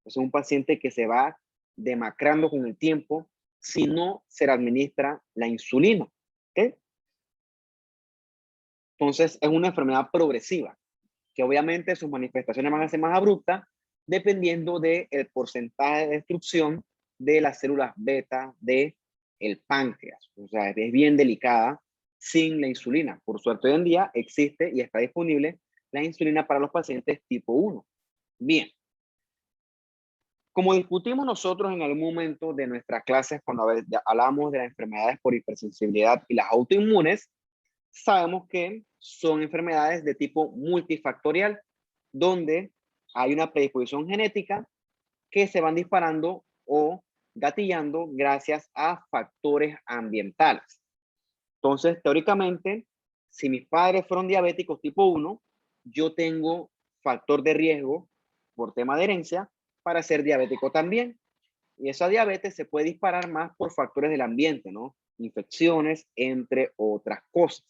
Es un paciente que se va demacrando con el tiempo si no se le administra la insulina. ¿Okay? Entonces, es una enfermedad progresiva, que obviamente sus manifestaciones van a ser más abruptas dependiendo del porcentaje de destrucción de las células beta del páncreas. O sea, es bien delicada sin la insulina. Por suerte, hoy en día existe y está disponible la insulina para los pacientes tipo 1. Bien. Como discutimos nosotros en algún momento de nuestras clases cuando hablamos de las enfermedades por hipersensibilidad y las autoinmunes, sabemos que son enfermedades de tipo multifactorial, donde hay una predisposición genética que se van disparando o gatillando gracias a factores ambientales. Entonces, teóricamente, si mis padres fueron diabéticos tipo 1, yo tengo factor de riesgo por tema de herencia para ser diabético también. Y esa diabetes se puede disparar más por factores del ambiente, ¿no? Infecciones, entre otras cosas.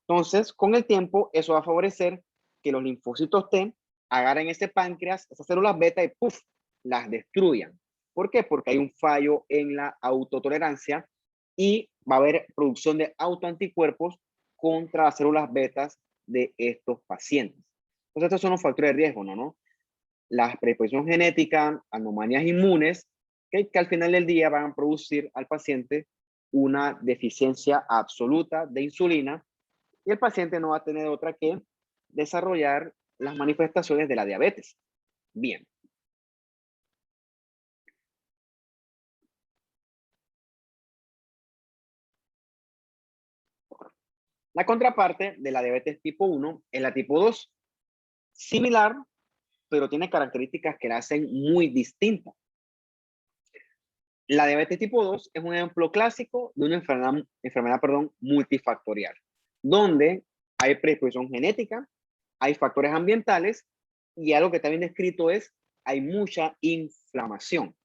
Entonces, con el tiempo, eso va a favorecer que los linfocitos T agarren ese páncreas, esas células beta y ¡puf! Las destruyan. ¿Por qué? Porque hay un fallo en la autotolerancia y va a haber producción de autoanticuerpos contra las células betas de estos pacientes. Entonces, estos son los factores de riesgo, ¿no? La predisposición genética, anomalías inmunes, que al final del día van a producir al paciente una deficiencia absoluta de insulina y el paciente no va a tener otra que desarrollar las manifestaciones de la diabetes. Bien. La contraparte de la diabetes tipo 1 es la tipo 2. Similar, pero tiene características que la hacen muy distinta. La diabetes tipo 2 es un ejemplo clásico de una enfermedad multifactorial, donde hay predisposición genética, hay factores ambientales y algo que también descrito es hay mucha inflamación.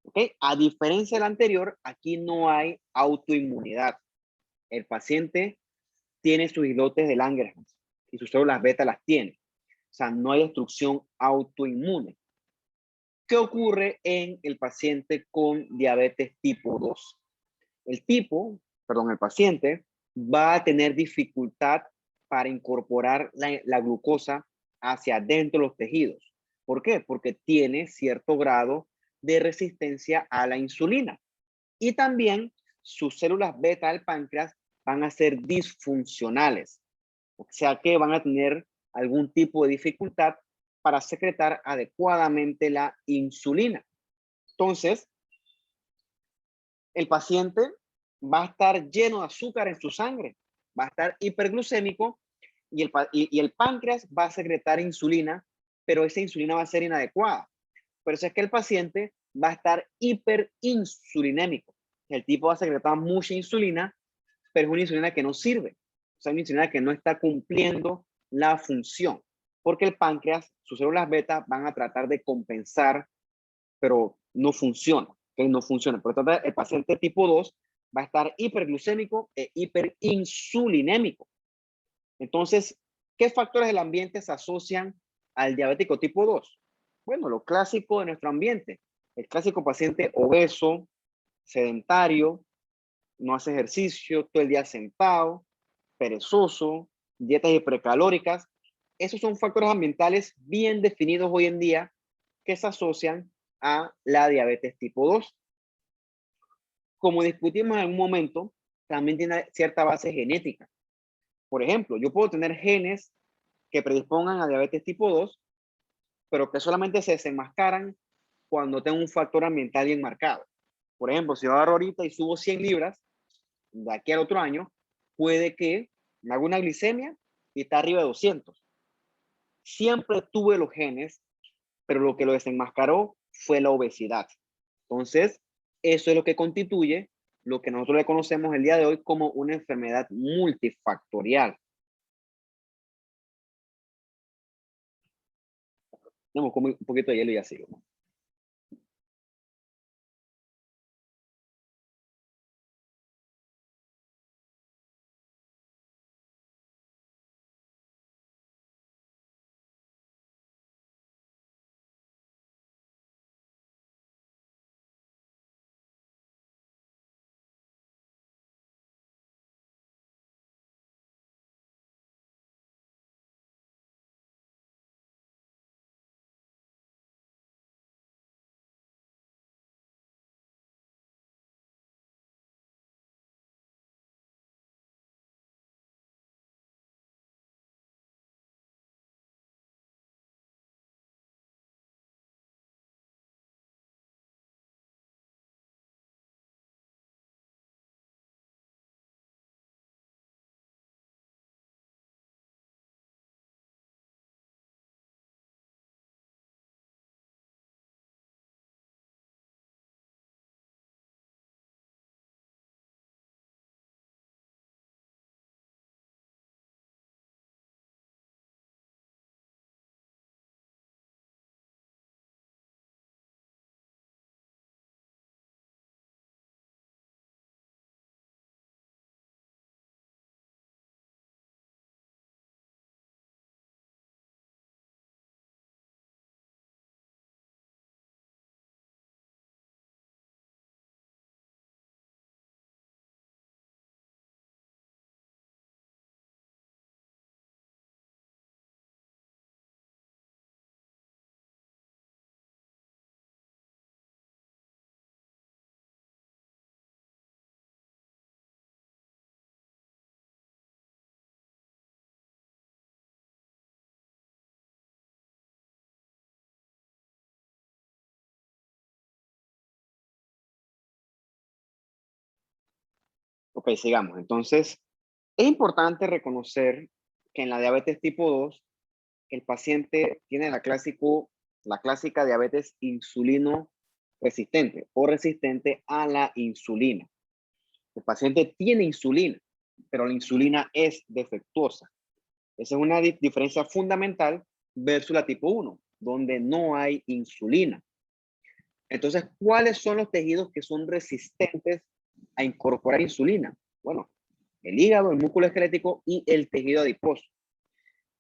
¿Okay? A diferencia del anterior, aquí no hay autoinmunidad. El paciente tiene sus islotes de Langerhans y sus células beta las tiene. O sea, no hay destrucción autoinmune. ¿Qué ocurre en el paciente con diabetes tipo 2? El paciente va a tener dificultad para incorporar la glucosa hacia adentro de los tejidos. ¿Por qué? Porque tiene cierto grado de resistencia a la insulina. Y también sus células beta del páncreas van a ser disfuncionales. O sea que van a tener algún tipo de dificultad para secretar adecuadamente la insulina. Entonces, el paciente va a estar lleno de azúcar en su sangre, va a estar hiperglucémico y el páncreas va a secretar insulina, pero esa insulina va a ser inadecuada. Por eso es que el paciente va a estar hiperinsulinémico. El tipo va a secretar mucha insulina, pero es una insulina que no sirve. O sea, una insulina que no está cumpliendo la función, porque el páncreas, sus células beta van a tratar de compensar, pero no funciona. ¿Okay? No funciona. Por lo tanto, el paciente tipo 2 va a estar hiperglucémico e hiperinsulinémico. Entonces, ¿qué factores del ambiente se asocian al diabético tipo 2? Bueno, lo clásico de nuestro ambiente. El clásico paciente obeso, sedentario, no hace ejercicio, todo el día sentado, perezoso, dietas hipercalóricas. Esos son factores ambientales bien definidos hoy en día que se asocian a la diabetes tipo 2. Como discutimos en un momento, también tiene cierta base genética. Por ejemplo, yo puedo tener genes que predispongan a diabetes tipo 2, pero que solamente se desenmascaran cuando tengo un factor ambiental bien marcado. Por ejemplo, si yo agarro ahorita y subo 100 libras, de aquí al otro año, puede que me haga una glicemia y está arriba de 200. Siempre tuve los genes, pero lo que lo desenmascaró fue la obesidad. Entonces, eso es lo que constituye lo que nosotros le conocemos el día de hoy como una enfermedad multifactorial. Vamos como un poquito de hielo y ya sigo. Ok, sigamos. Entonces, es importante reconocer que en la diabetes tipo 2, el paciente tiene la clásica diabetes insulino resistente o resistente a la insulina. El paciente tiene insulina, pero la insulina es defectuosa. Esa es una diferencia fundamental versus la tipo 1, donde no hay insulina. Entonces, ¿cuáles son los tejidos que son resistentes a incorporar insulina? Bueno, el hígado, el músculo esquelético y el tejido adiposo.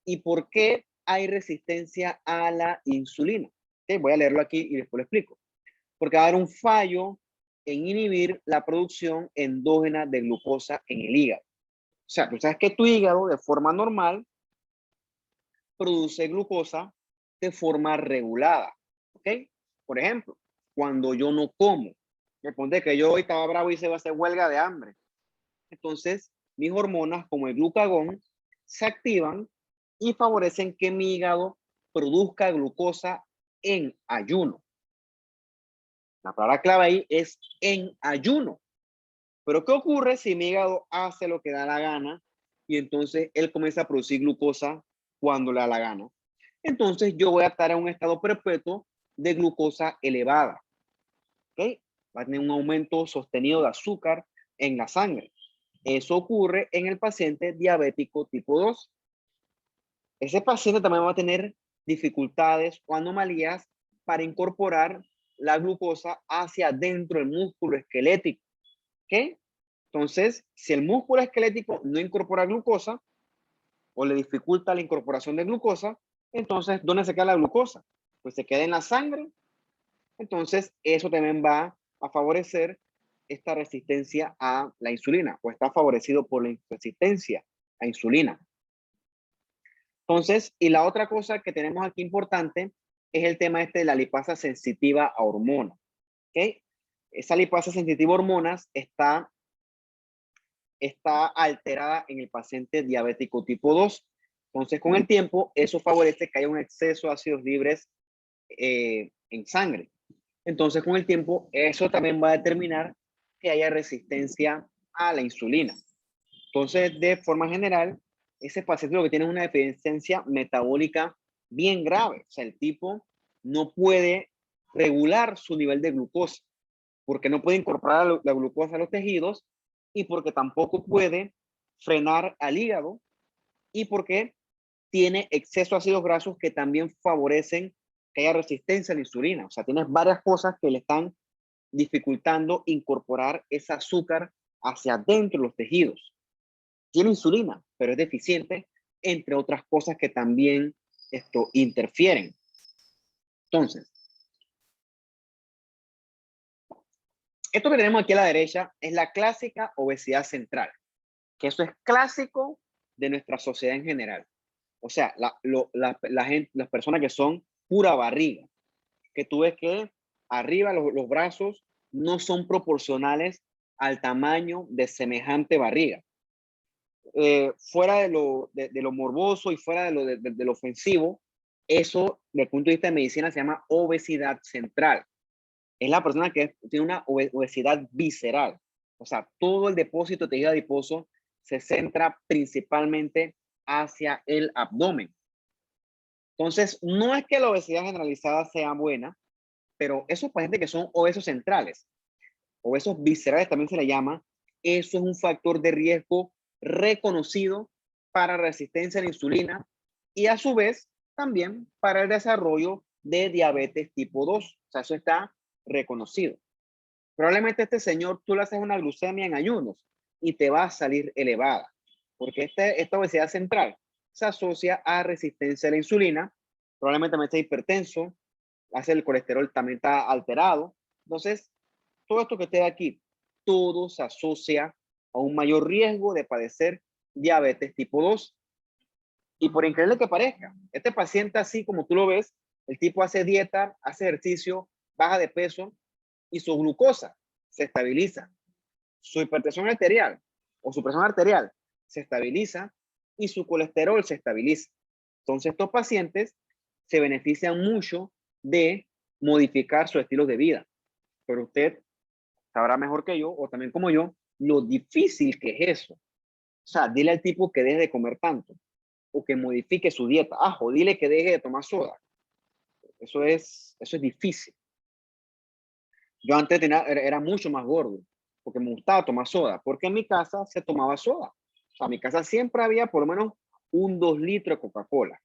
¿Y por qué hay resistencia a la insulina? Okay, voy a leerlo aquí y después lo explico. Porque va a haber un fallo en inhibir la producción endógena de glucosa en el hígado. O sea, tú sabes que tu hígado de forma normal produce glucosa de forma regulada. ¿Ok? Por ejemplo, cuando yo no como, me ponte que yo hoy estaba bravo y se va a hacer huelga de hambre. Entonces, mis hormonas como el glucagón se activan y favorecen que mi hígado produzca glucosa en ayuno. La palabra clave ahí es en ayuno. Pero ¿qué ocurre si mi hígado hace lo que da la gana y entonces él comienza a producir glucosa cuando le da la gana? Entonces yo voy a estar en un estado perpetuo de glucosa elevada. ¿ok? Va a tener un aumento sostenido de azúcar en la sangre. Eso ocurre en el paciente diabético tipo 2. Ese paciente también va a tener dificultades o anomalías para incorporar la glucosa hacia dentro del músculo esquelético. ¿Ok? Entonces, si el músculo esquelético no incorpora glucosa o le dificulta la incorporación de glucosa, entonces, ¿dónde se queda la glucosa? Pues se queda en la sangre. Entonces, eso también va a favorecer esta resistencia a la insulina, o está favorecido por la resistencia a insulina. Entonces, y la otra cosa que tenemos aquí importante es el tema este de la lipasa sensitiva a hormonas. ¿Ok? Esa lipasa sensitiva a hormonas está alterada en el paciente diabético tipo 2. Entonces, con el tiempo, eso favorece que haya un exceso de ácidos libres en sangre. Entonces, con el tiempo, eso también va a determinar que haya resistencia a la insulina. Entonces, de forma general, ese paciente lo que tiene es una deficiencia metabólica bien grave. O sea, el tipo no puede regular su nivel de glucosa porque no puede incorporar la glucosa a los tejidos y porque tampoco puede frenar al hígado y porque tiene exceso de ácidos grasos que también favorecen que haya resistencia a la insulina. O sea, tienes varias cosas que le están dificultando incorporar ese azúcar hacia adentro de los tejidos. Tiene insulina, pero es deficiente, entre otras cosas que también esto interfieren. Entonces, esto que tenemos aquí a la derecha es la clásica obesidad central, que eso es clásico de nuestra sociedad en general. O sea, las personas que son pura barriga, que tú ves que arriba los brazos no son proporcionales al tamaño de semejante barriga. Fuera de lo morboso y fuera de lo ofensivo, eso, desde el punto de vista de medicina, se llama obesidad central. Es la persona que tiene una obesidad visceral. O sea, todo el depósito de tejido adiposo se centra principalmente hacia el abdomen. Entonces, no es que la obesidad generalizada sea buena, pero esos pacientes que son obesos centrales, obesos viscerales también se le llama, eso es un factor de riesgo reconocido para resistencia a la insulina y a su vez también para el desarrollo de diabetes tipo 2. O sea, eso está reconocido. Probablemente este señor tú le haces una glucemia en ayunos y te va a salir elevada, porque esta obesidad central se asocia a resistencia a la insulina, probablemente también está hipertenso, hace el colesterol también está alterado. Entonces, todo esto que esté aquí, todo se asocia a un mayor riesgo de padecer diabetes tipo 2. Y por increíble que parezca, este paciente así como tú lo ves, el tipo hace dieta, hace ejercicio, baja de peso y su glucosa se estabiliza. Su hipertensión arterial o su presión arterial se estabiliza y su colesterol se estabiliza. Entonces estos pacientes se benefician mucho de modificar su estilo de vida. Pero usted sabrá mejor que yo, o también como yo, lo difícil que es eso. O sea, dile al tipo que deje de comer tanto o que modifique su dieta. Ajo, dile que deje de tomar soda. Eso es difícil. Yo antes era mucho más gordo porque me gustaba tomar soda, porque en mi casa se tomaba soda. O sea, en mi casa siempre había por lo menos un 2 litros de Coca-Cola.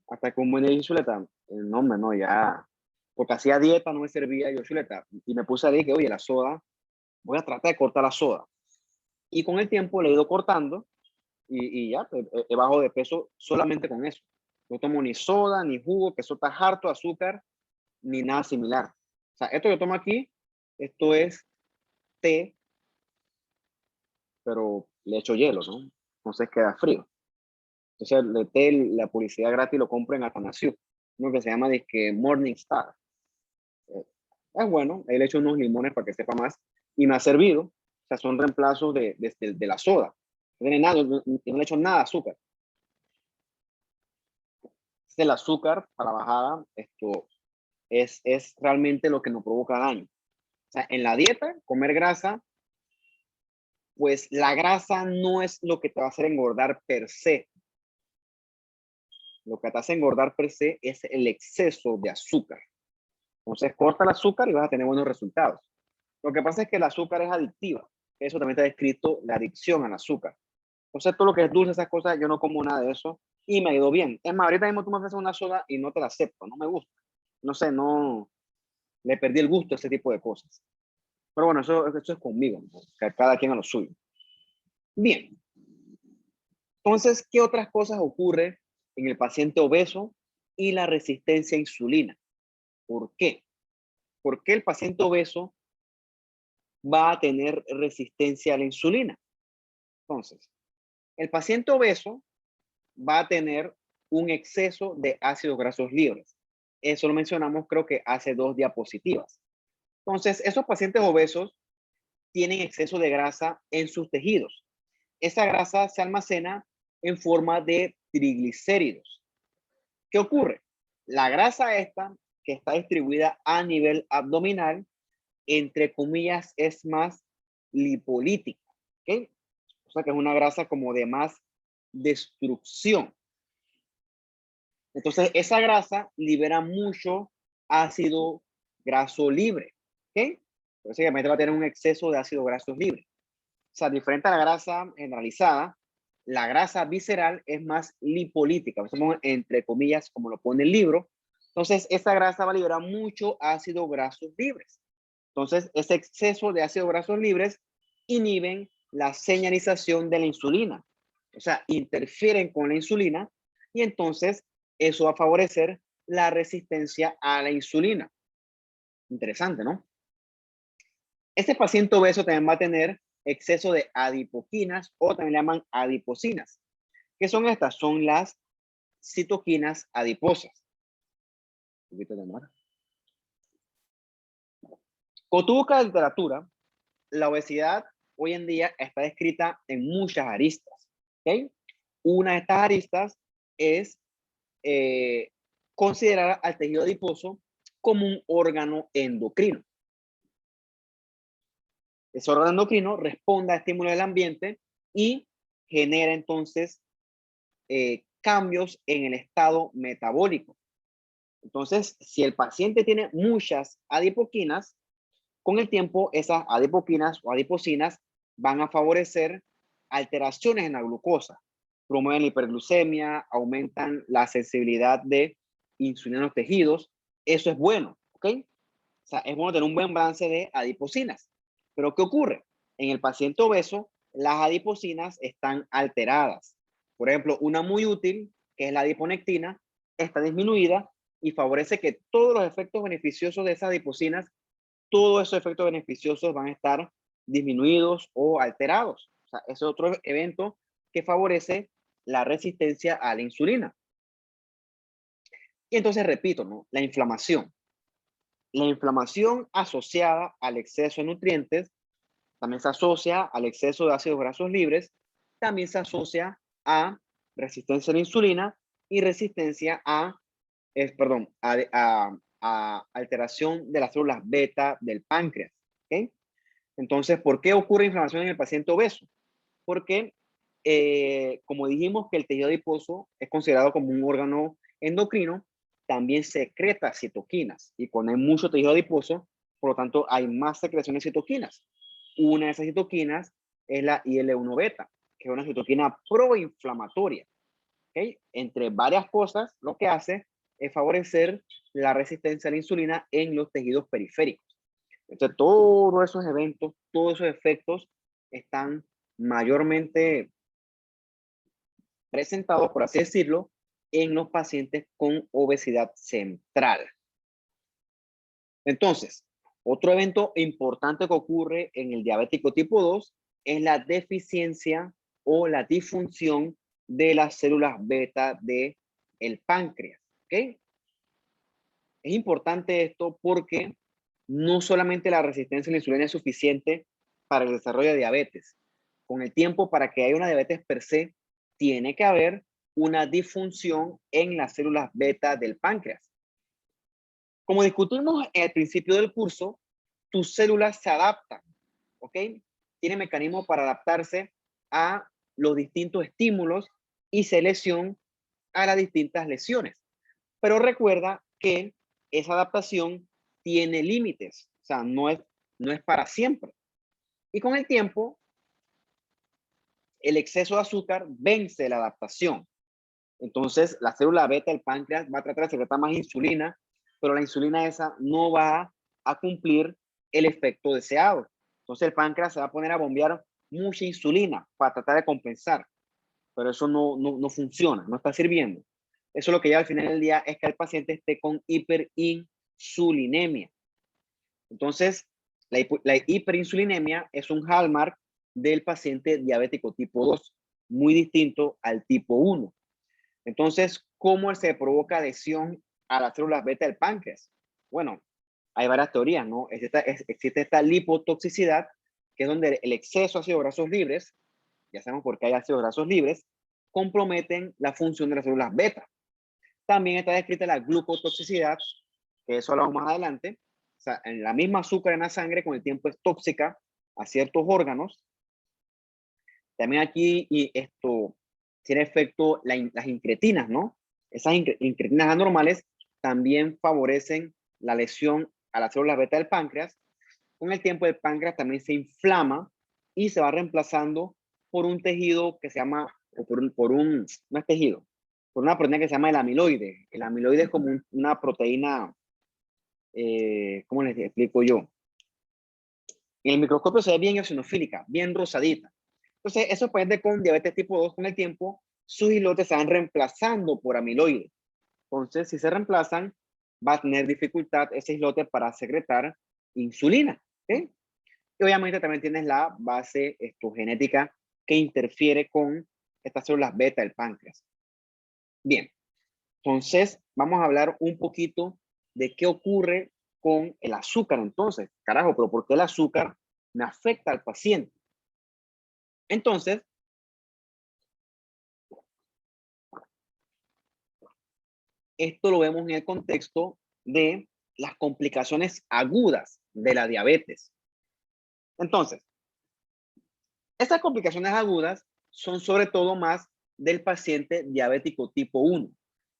Hasta que un buen día chuleta, no, hombre, no, ya, porque hacía dieta, no me servía yo chuleta. Y me puse a decir que, oye, la soda, voy a tratar de cortar la soda. Y con el tiempo le he ido cortando y ya, he bajado de peso solamente con eso. No tomo ni soda, ni jugo, que eso está harto de azúcar, ni nada similar. O sea, esto que tomo aquí, esto es té, pero le echo hielo, ¿no? Entonces queda frío. Entonces el té, la publicidad gratis lo compro en Atanasio, uno que se llama disque Morning Star. Es bueno, ahí le echo unos limones para que sepa más y me ha servido. O sea, son reemplazos de la soda. No tiene nada, no le echo nada de azúcar. El azúcar para bajada, esto es realmente lo que nos provoca daño. O sea, en la dieta, comer grasa, pues la grasa no es lo que te va a hacer engordar per se. Lo que te hace engordar per se es el exceso de azúcar. Entonces, corta el azúcar y vas a tener buenos resultados. Lo que pasa es que el azúcar es adictiva. Eso también está descrito, la adicción al azúcar. Entonces, todo lo que es dulce, esas cosas, yo no como nada de eso y me ha ido bien. Es más, ahorita mismo tú me ofreces una soda y no te la acepto, no me gusta. No sé, no, le perdí el gusto a ese tipo de cosas. Pero bueno, eso es conmigo, ¿no? Cada quien a lo suyo. Bien, entonces, ¿qué otras cosas ocurren en el paciente obeso y la resistencia a insulina? ¿Por qué? ¿Por qué el paciente obeso va a tener resistencia a la insulina? Entonces, el paciente obeso va a tener un exceso de ácidos grasos libres. Eso lo mencionamos creo que hace 2 diapositivas. Entonces, esos pacientes obesos tienen exceso de grasa en sus tejidos. Esa grasa se almacena en forma de triglicéridos. ¿Qué ocurre? La grasa esta, que está distribuida a nivel abdominal, entre comillas, es más lipolítica. ¿Ok? O sea que es una grasa como de más destrucción. Entonces, esa grasa libera mucho ácido graso libre. ¿Ok? Básicamente va a tener un exceso de ácido graso libre. O sea, diferente a la grasa generalizada, la grasa visceral es más lipolítica. Somos entre comillas, como lo pone el libro. Entonces, esa grasa va a liberar mucho ácido grasos libres. Entonces, ese exceso de ácidos grasos libres inhiben la señalización de la insulina. O sea, interfieren con la insulina y entonces eso va a favorecer la resistencia a la insulina. Interesante, ¿no? Este paciente obeso también va a tener exceso de adipoquinas o también le llaman adiposinas. ¿Qué son estas? Son las citoquinas adiposas. Un poquito de mar. Como tú buscas literatura, la obesidad hoy en día está descrita en muchas aristas. ¿Okay? Una de estas aristas es considerar al tejido adiposo como un órgano endocrino. Ese órgano endocrino responde a estímulos del ambiente y genera entonces cambios en el estado metabólico. Entonces, si el paciente tiene muchas adipoquinas, con el tiempo esas adipoquinas o adiposinas van a favorecer alteraciones en la glucosa, promueven la hiperglucemia, aumentan la sensibilidad de insulina en los tejidos. Eso es bueno, ¿ok? O sea, es bueno tener un buen balance de adiposinas. Pero ¿qué ocurre? En el paciente obeso, las adiposinas están alteradas. Por ejemplo, una muy útil, que es la adiponectina, está disminuida y favorece que todos los efectos beneficiosos de esas adiposinas, todos esos efectos beneficiosos van a estar disminuidos o alterados. O sea, ese es otro evento que favorece la resistencia a la insulina. Y entonces repito, ¿no? La inflamación. La inflamación asociada al exceso de nutrientes también se asocia al exceso de ácidos grasos libres, también se asocia a resistencia a la insulina y resistencia a, a alteración de las células beta del páncreas. ¿Okay? Entonces, ¿por qué ocurre inflamación en el paciente obeso? Porque, como dijimos que el tejido adiposo es considerado como un órgano endocrino, también secreta citoquinas. Y cuando hay mucho tejido adiposo, por lo tanto, hay más secreción de citoquinas. Una de esas citoquinas es la IL-1 beta, que es una citoquina proinflamatoria. ¿Okay? Entre varias cosas, lo que hace es favorecer la resistencia a la insulina en los tejidos periféricos. Entonces, todos esos eventos, todos esos efectos están mayormente presentados, por así decirlo, en los pacientes con obesidad central. Entonces, otro evento importante que ocurre en el diabético tipo 2 es la deficiencia o la disfunción de las células beta del páncreas. ¿Okay? Es importante esto porque no solamente la resistencia a la insulina es suficiente para el desarrollo de diabetes. Con el tiempo, para que haya una diabetes per se, tiene que haber una disfunción en las células beta del páncreas. Como discutimos al principio del curso, tus células se adaptan, ¿ok? Tienen mecanismos para adaptarse a los distintos estímulos y selección a las distintas lesiones. Pero recuerda que esa adaptación tiene límites, o sea, no es para siempre. Y con el tiempo, el exceso de azúcar vence la adaptación. Entonces, la célula beta del páncreas va a tratar de secretar más insulina, pero la insulina esa no va a cumplir el efecto deseado. Entonces, el páncreas se va a poner a bombear mucha insulina para tratar de compensar, pero eso no funciona, no está sirviendo. Eso lo que lleva al final del día es que el paciente esté con hiperinsulinemia. Entonces, la hiperinsulinemia es un hallmark del paciente diabético tipo 2, muy distinto al tipo 1. Entonces, ¿cómo se provoca adhesión a las células beta del páncreas? Bueno, hay varias teorías, ¿no? Existe esta lipotoxicidad, que es donde el exceso de ácidos grasos libres, ya sabemos por qué hay ácidos grasos libres, comprometen la función de las células beta. También está descrita la glucotoxicidad, que eso hablamos más adelante. O sea, en la misma azúcar en la sangre con el tiempo es tóxica a ciertos órganos. También aquí y esto tiene efecto las incretinas, ¿no? Esas incretinas anormales también favorecen la lesión a las células beta del páncreas. Con el tiempo el páncreas también se inflama y se va reemplazando por un tejido que se llama, o no es tejido, por una proteína que se llama el amiloide. El amiloide es como una proteína, ¿cómo les explico yo? En el microscopio se ve bien eosinofílica, bien rosadita. Entonces, esos pacientes con diabetes tipo 2 con el tiempo, sus islotes se van reemplazando por amiloide. Entonces, si se reemplazan, va a tener dificultad ese islote para secretar insulina. ¿Okay? Y obviamente también tienes la base genética que interfiere con estas células beta del páncreas. Bien, entonces vamos a hablar un poquito de qué ocurre con el azúcar. Entonces, carajo, pero ¿por qué el azúcar me afecta al paciente? Entonces, esto lo vemos en el contexto de las complicaciones agudas de la diabetes. Entonces, estas complicaciones agudas son sobre todo más del paciente diabético tipo 1.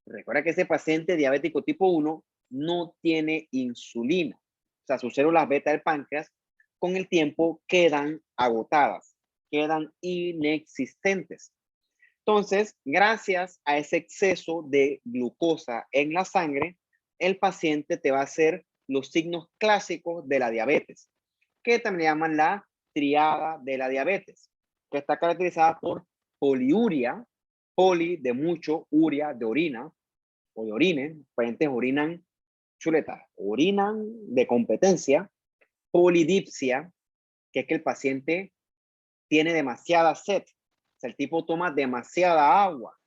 Recuerda que ese paciente diabético tipo 1 no tiene insulina. O sea, sus células beta del páncreas con el tiempo quedan agotadas, quedan inexistentes. Entonces, gracias a ese exceso de glucosa en la sangre, el paciente te va a hacer los signos clásicos de la diabetes, que también llaman la triada de la diabetes, que está caracterizada por poliuria, poli de mucho, uria de orina o de orine, pacientes orinan chuleta, orinan de competencia, polidipsia, que es que el paciente tiene demasiada sed, o sea, el tipo toma demasiada agua,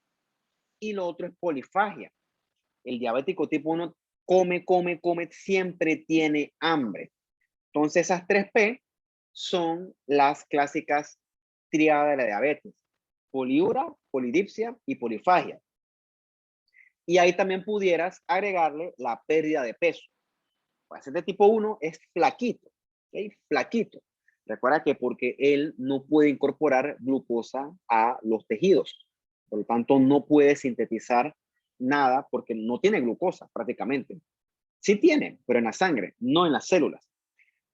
y lo otro es polifagia. El diabético tipo 1 come, siempre tiene hambre. Entonces esas 3P son las clásicas triadas de la diabetes: poliuria, polidipsia y polifagia. Y ahí también pudieras agregarle la pérdida de peso. El paciente tipo 1 es flaquito, ¿okay? Flaquito. Recuerda que porque él no puede incorporar glucosa a los tejidos, por lo tanto no puede sintetizar nada porque no tiene glucosa prácticamente. Sí tiene, pero en la sangre, no en las células.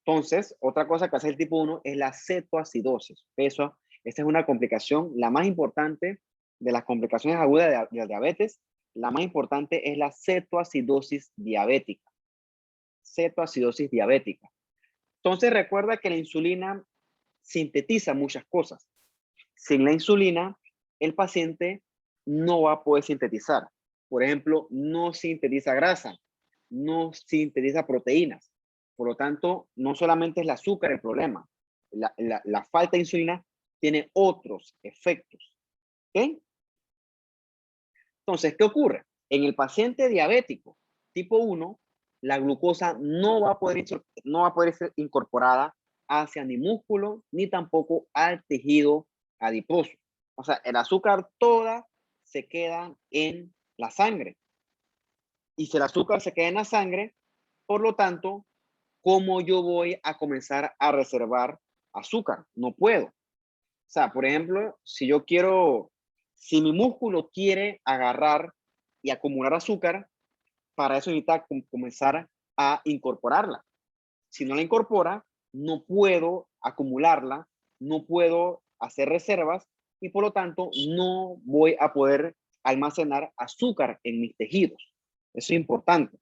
Entonces, otra cosa que hace el tipo 1 es la cetoacidosis. Esta es una complicación, la más importante de las complicaciones agudas de la diabetes. La más importante es la cetoacidosis diabética. Cetoacidosis diabética. Entonces, recuerda que la insulina sintetiza muchas cosas. Sin la insulina, el paciente no va a poder sintetizar. Por ejemplo, no sintetiza grasa, no sintetiza proteínas. Por lo tanto, no solamente es el azúcar el problema. La falta de insulina tiene otros efectos. ¿Okay? Entonces, ¿qué ocurre? En el paciente diabético tipo 1, la glucosa no va a poder ser incorporada hacia ni músculo, ni tampoco al tejido adiposo. O sea, el azúcar toda se queda en la sangre. Y si el azúcar se queda en la sangre, por lo tanto, ¿cómo yo voy a comenzar a reservar azúcar? No puedo. O sea, por ejemplo, si mi músculo quiere agarrar y acumular azúcar, para eso necesita comenzar a incorporarla. Si no la incorpora, no puedo acumularla, no puedo hacer reservas y por lo tanto no voy a poder almacenar azúcar en mis tejidos. Eso es importante.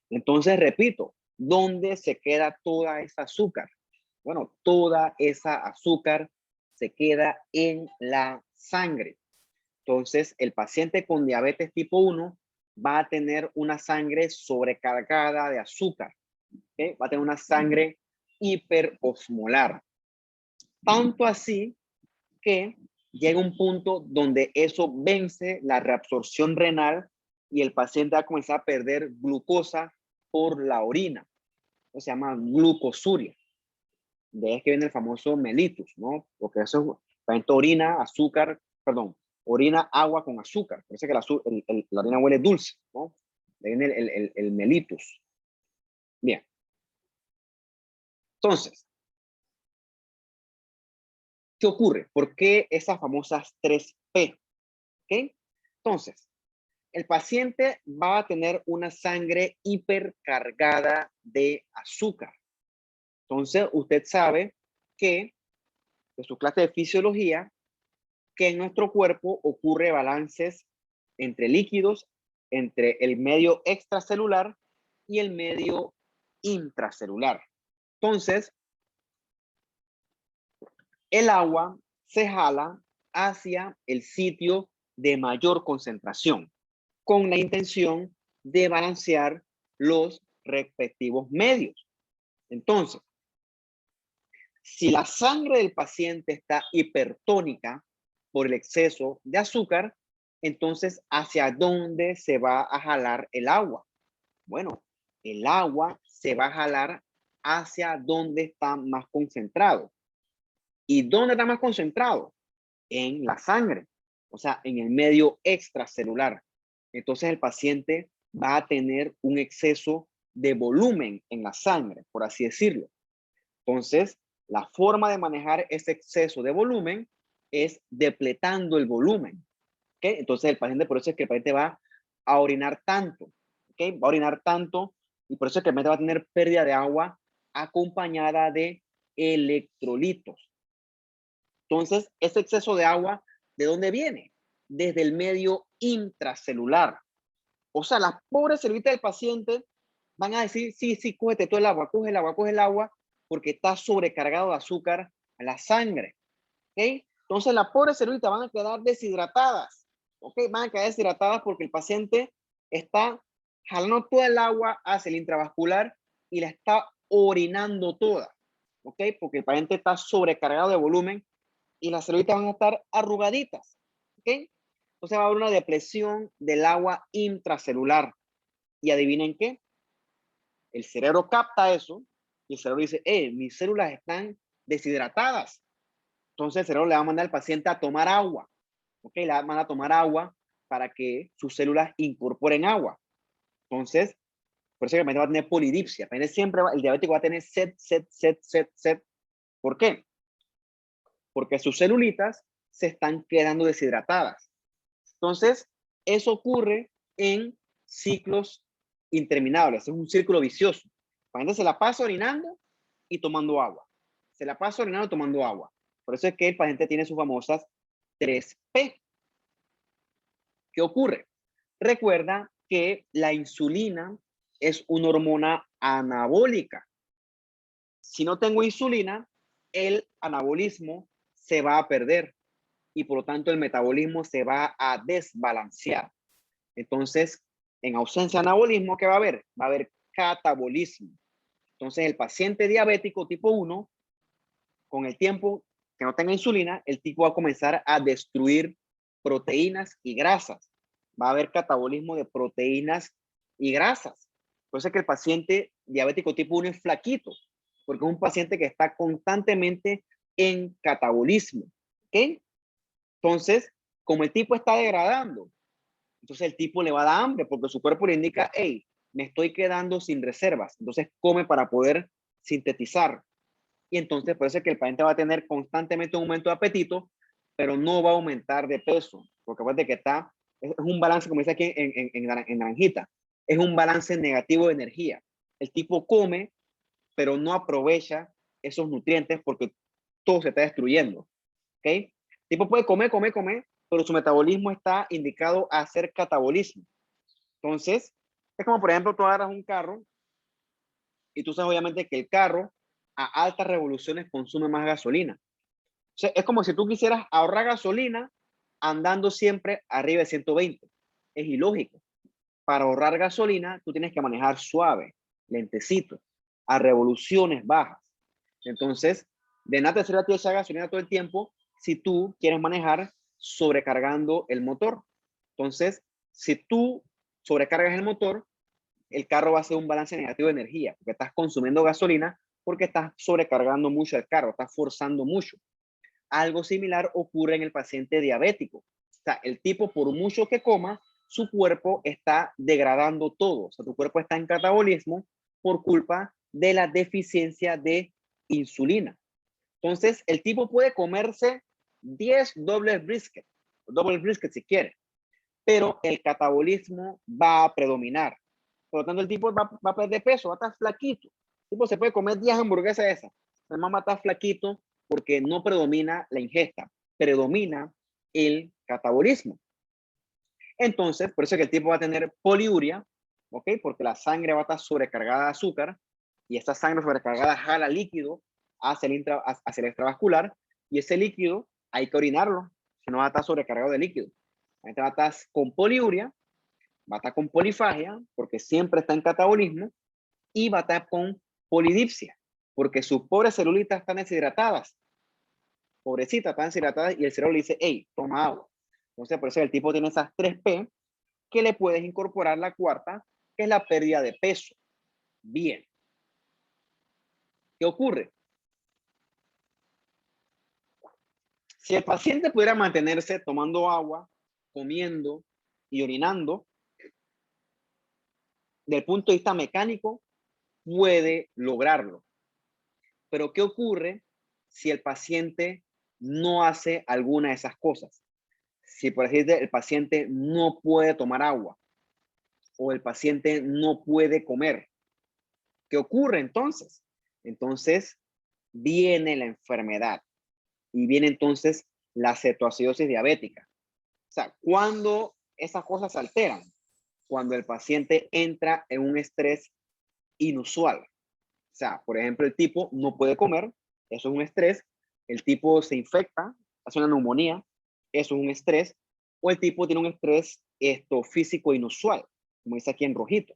Entonces, repito, ¿dónde se queda toda esa azúcar? Bueno, toda esa azúcar se queda en la sangre. Entonces, el paciente con diabetes tipo 1 va a tener una sangre sobrecargada de azúcar. ¿Okay? Va a tener una sangre hiperosmolar. Tanto así que llega un punto donde eso vence la reabsorción renal y el paciente va a comenzar a perder glucosa por la orina. Eso se llama glucosuria. De ahí es que viene el famoso mellitus, ¿no? Porque eso es orina, azúcar, perdón, orina, agua con azúcar. Parece que la orina huele dulce, ¿no? De ahí viene el mellitus. Bien. Entonces, ¿qué ocurre? ¿Por qué esas famosas 3P? ¿Ok? Entonces, el paciente va a tener una sangre hipercargada de azúcar. Entonces, usted sabe que de su clase de fisiología, que en nuestro cuerpo ocurre balances entre líquidos, entre el medio extracelular y el medio intracelular. Entonces, el agua se jala hacia el sitio de mayor concentración con la intención de balancear los respectivos medios. Entonces, si la sangre del paciente está hipertónica por el exceso de azúcar, entonces, ¿hacia dónde se va a jalar el agua? Bueno, el agua se va a jalar hacia donde está más concentrado. ¿Y dónde está más concentrado? En la sangre, o sea, en el medio extracelular. Entonces el paciente va a tener un exceso de volumen en la sangre, por así decirlo. Entonces, la forma de manejar ese exceso de volumen es depletando el volumen. ¿Okay? Entonces el paciente, por eso es que el paciente va a orinar tanto. ¿Okay? Va a orinar tanto y por eso es que el paciente va a tener pérdida de agua acompañada de electrolitos. Entonces, ese exceso de agua, ¿de dónde viene? Desde el medio intracelular. O sea, las pobres celulitas del paciente van a decir, sí, sí, cógete todo el agua, coge el agua, porque está sobrecargado de azúcar a la sangre. ¿Ok? Entonces, las pobres celulitas van a quedar deshidratadas. ¿Ok? Van a quedar deshidratadas porque el paciente está jalando toda el agua hacia el intravascular y la está orinando toda. ¿Ok? Porque el paciente está sobrecargado de volumen y las celulitas van a estar arrugaditas. ¿Ok? Entonces va a haber una depresión del agua intracelular. Y adivinen qué, el cerebro capta eso y el cerebro dice, mis células están deshidratadas. Entonces el cerebro le va a mandar al paciente a tomar agua. ¿Ok? Le va a mandar a tomar agua para que sus células incorporen agua. Entonces, por eso que el paciente va a tener polidipsia. El diabético va a tener sed. ¿Por qué? Porque sus celulitas se están quedando deshidratadas. Entonces, eso ocurre en ciclos interminables. Es un círculo vicioso. La gente se la pasa orinando y tomando agua. Se la pasa orinando y tomando agua. Por eso es que el paciente tiene sus famosas 3P. ¿Qué ocurre? Recuerda que la insulina es una hormona anabólica. Si no tengo insulina, el anabolismo se va a perder y por lo tanto el metabolismo se va a desbalancear. Entonces, en ausencia de anabolismo, ¿qué va a haber? Va a haber catabolismo. Entonces, el paciente diabético tipo 1, con el tiempo que no tenga insulina, el tipo va a comenzar a destruir proteínas y grasas. Va a haber catabolismo de proteínas y grasas. Por eso es que el paciente diabético tipo 1 es flaquito, porque es un paciente que está constantemente en catabolismo. ¿Ok? Entonces, como el tipo está degradando, entonces el tipo le va a dar hambre porque su cuerpo le indica, hey, me estoy quedando sin reservas. Entonces come para poder sintetizar. Y entonces por eso es que el paciente va a tener constantemente un aumento de apetito, pero no va a aumentar de peso. Porque acuérdate que es un balance, como dice aquí en naranjita. es un balance negativo de energía. El tipo come, pero no aprovecha esos nutrientes porque todo se está destruyendo. ¿Ok? El tipo puede comer, comer, comer, pero su metabolismo está indicado a hacer catabolismo. Entonces, es como por ejemplo, tú agarras un carro y tú sabes obviamente que el carro a altas revoluciones consume más gasolina. O sea, es como si tú quisieras ahorrar gasolina andando siempre arriba de 120. Es ilógico. Para ahorrar gasolina, tú tienes que manejar suave, lentecito, a revoluciones bajas. Entonces, de nada te sirve a ti esa gasolina todo el tiempo si tú quieres manejar sobrecargando el motor. Entonces, si tú sobrecargas el motor, el carro va a hacer un balance negativo de energía, porque estás consumiendo gasolina, porque estás sobrecargando mucho el carro, estás forzando mucho. Algo similar ocurre en el paciente diabético. O sea, el tipo, por mucho que coma, su cuerpo está degradando todo. O sea, tu cuerpo está en catabolismo por culpa de la deficiencia de insulina. Entonces, el tipo puede comerse 10 doble brisket si quiere, pero el catabolismo va a predominar. Por lo tanto, el tipo va a perder peso, va a estar flaquito. El tipo se puede comer 10 hamburguesas de esas. Además va a estar flaquito porque no predomina la ingesta, predomina el catabolismo. Entonces, por eso es que el tipo va a tener poliuria, ¿ok? Porque la sangre va a estar sobrecargada de azúcar y esta sangre sobrecargada jala líquido hacia el extravascular y ese líquido hay que orinarlo, si no va a estar sobrecargado de líquido. Entonces va a estar con poliuria, va a estar con polifagia, porque siempre está en catabolismo, y va a estar con polidipsia, porque sus pobres celulitas están deshidratadas. Pobrecitas, están deshidratadas y el cerebro le dice, hey, toma agua. Entonces, por eso el tipo tiene esas 3P, que le puedes incorporar la cuarta, que es la pérdida de peso. Bien. ¿Qué ocurre? Si el paciente pudiera mantenerse tomando agua, comiendo y orinando, del punto de vista mecánico, puede lograrlo. Pero ¿qué ocurre si el paciente no hace alguna de esas cosas? Si, por ejemplo, el paciente no puede tomar agua o el paciente no puede comer, ¿qué ocurre entonces? Entonces viene la enfermedad y viene entonces la cetoacidosis diabética. O sea, cuando esas cosas se alteran, cuando el paciente entra en un estrés inusual. O sea, por ejemplo, el tipo no puede comer, eso es un estrés. El tipo se infecta, hace una neumonía, eso es un estrés. O el tipo tiene un estrés físico inusual, como dice aquí en rojito.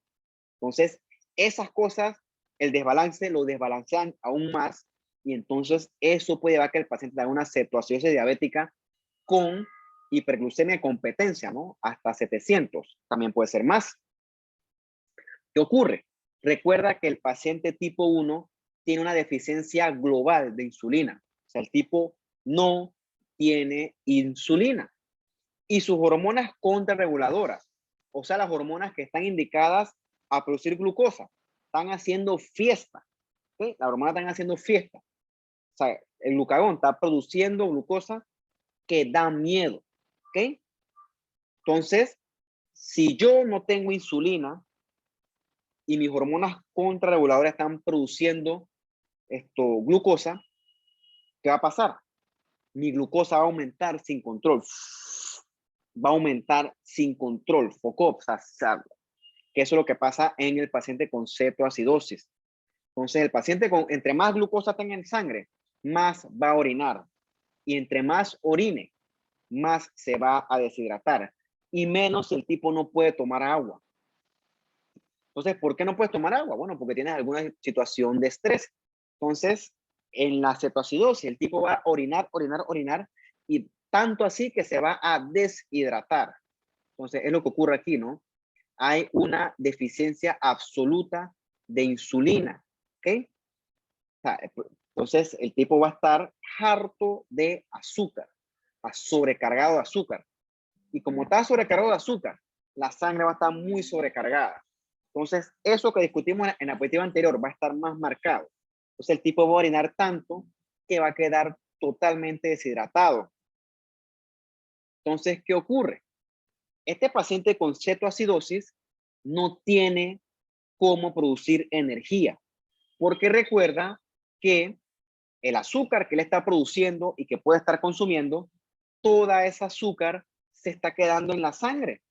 Entonces, esas cosas, el desbalance lo desbalancean aún más y entonces eso puede llevar a que el paciente tenga una cetoacidosis diabética con hiperglucemia de competencia, ¿no? Hasta 700, también puede ser más. ¿Qué ocurre? Recuerda que el paciente tipo 1 tiene una deficiencia global de insulina. O sea, el tipo no tiene insulina. Y sus hormonas contrarreguladoras, o sea, las hormonas que están indicadas a producir glucosa, están haciendo fiesta. ¿Sí? Las hormonas están haciendo fiesta. O sea, el glucagón está produciendo glucosa que da miedo. ¿Ok? Entonces, si yo no tengo insulina, y mis hormonas contrarreguladoras están produciendo glucosa, ¿qué va a pasar? Mi glucosa va a aumentar sin control. Va a aumentar sin control. Foco, o sea, que eso es lo que pasa en el paciente con cetoacidosis. Entonces, el paciente entre más glucosa tenga en sangre, más va a orinar. Y entre más orine, más se va a deshidratar. Y menos si el tipo no puede tomar agua. Entonces, ¿por qué no puedes tomar agua? Bueno, porque tienes alguna situación de estrés. Entonces, en la cetoacidosis, el tipo va a orinar, orinar, orinar, y tanto así que se va a deshidratar. Entonces, es lo que ocurre aquí, ¿no? Hay una deficiencia absoluta de insulina, ¿ok? O sea, entonces, el tipo va a estar harto de azúcar, sobrecargado de azúcar. Y como está sobrecargado de azúcar, la sangre va a estar muy sobrecargada. Entonces, eso que discutimos en la diapositiva anterior va a estar más marcado. Entonces, el tipo va a orinar tanto que va a quedar totalmente deshidratado. Entonces, ¿qué ocurre? Este paciente con cetoacidosis no tiene cómo producir energía, porque recuerda que el azúcar que él está produciendo y que puede estar consumiendo, toda esa azúcar se está quedando en la sangre.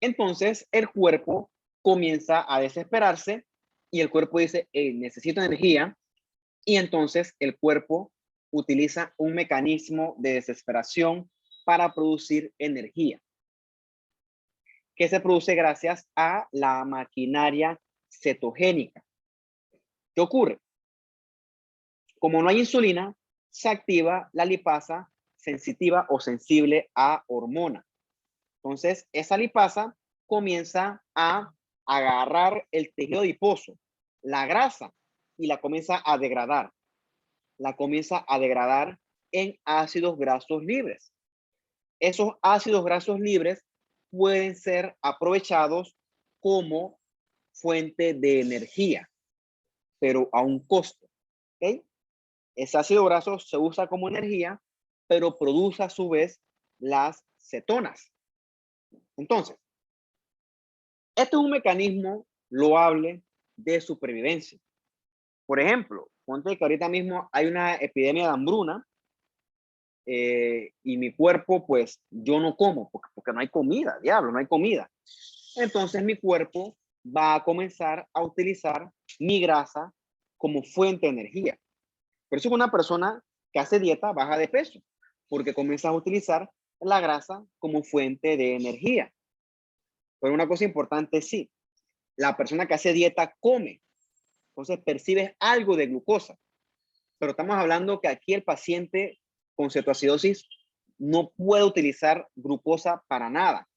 Entonces el cuerpo comienza a desesperarse y el cuerpo dice, necesito energía, y entonces el cuerpo utiliza un mecanismo de desesperación para producir energía, que se produce gracias a la maquinaria cetogénica. ¿Qué ocurre? Como no hay insulina, se activa la lipasa sensitiva o sensible a hormona. Entonces, esa lipasa comienza a agarrar el tejido adiposo, la grasa, y la comienza a degradar. La comienza a degradar en ácidos grasos libres. Esos ácidos grasos libres pueden ser aprovechados como fuente de energía, pero a un costo. ¿Okay? Ese ácido graso se usa como energía, pero produce a su vez las cetonas. Entonces, este es un mecanismo loable de supervivencia. Por ejemplo, ponte que ahorita mismo hay una epidemia de hambruna y mi cuerpo, pues yo no como porque no hay comida, diablo, no hay comida. Entonces mi cuerpo va a comenzar a utilizar mi grasa como fuente de energía. Por eso una persona que hace dieta baja de peso, porque comienza a utilizar la grasa como fuente de energía. Pero una cosa importante, sí, la persona que hace dieta come, entonces percibes algo de glucosa, pero estamos hablando que aquí el paciente con cetoacidosis no puede utilizar glucosa para nada.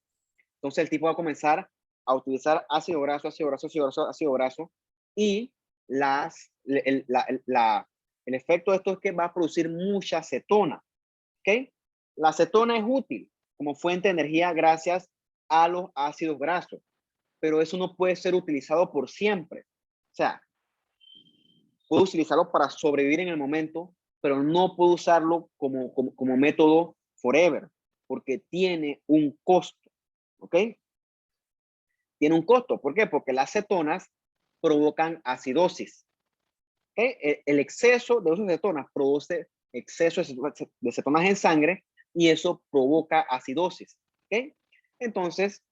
Entonces el tipo va a comenzar a utilizar ácido graso, ácido graso, ácido graso, ácido graso, y el efecto de esto es que va a producir mucha cetona. ¿Okay? La cetona es útil como fuente de energía gracias a los ácidos grasos, pero eso no puede ser utilizado por siempre. O sea, puedo utilizarlo para sobrevivir en el momento, pero no puedo usarlo como método forever, porque tiene un costo. ¿Ok? Tiene un costo. ¿Por qué? Porque las cetonas provocan acidosis. ¿Okay? El exceso de uso de cetonas produce exceso de cetonas en sangre y eso provoca acidosis. ¿Okay? Entonces,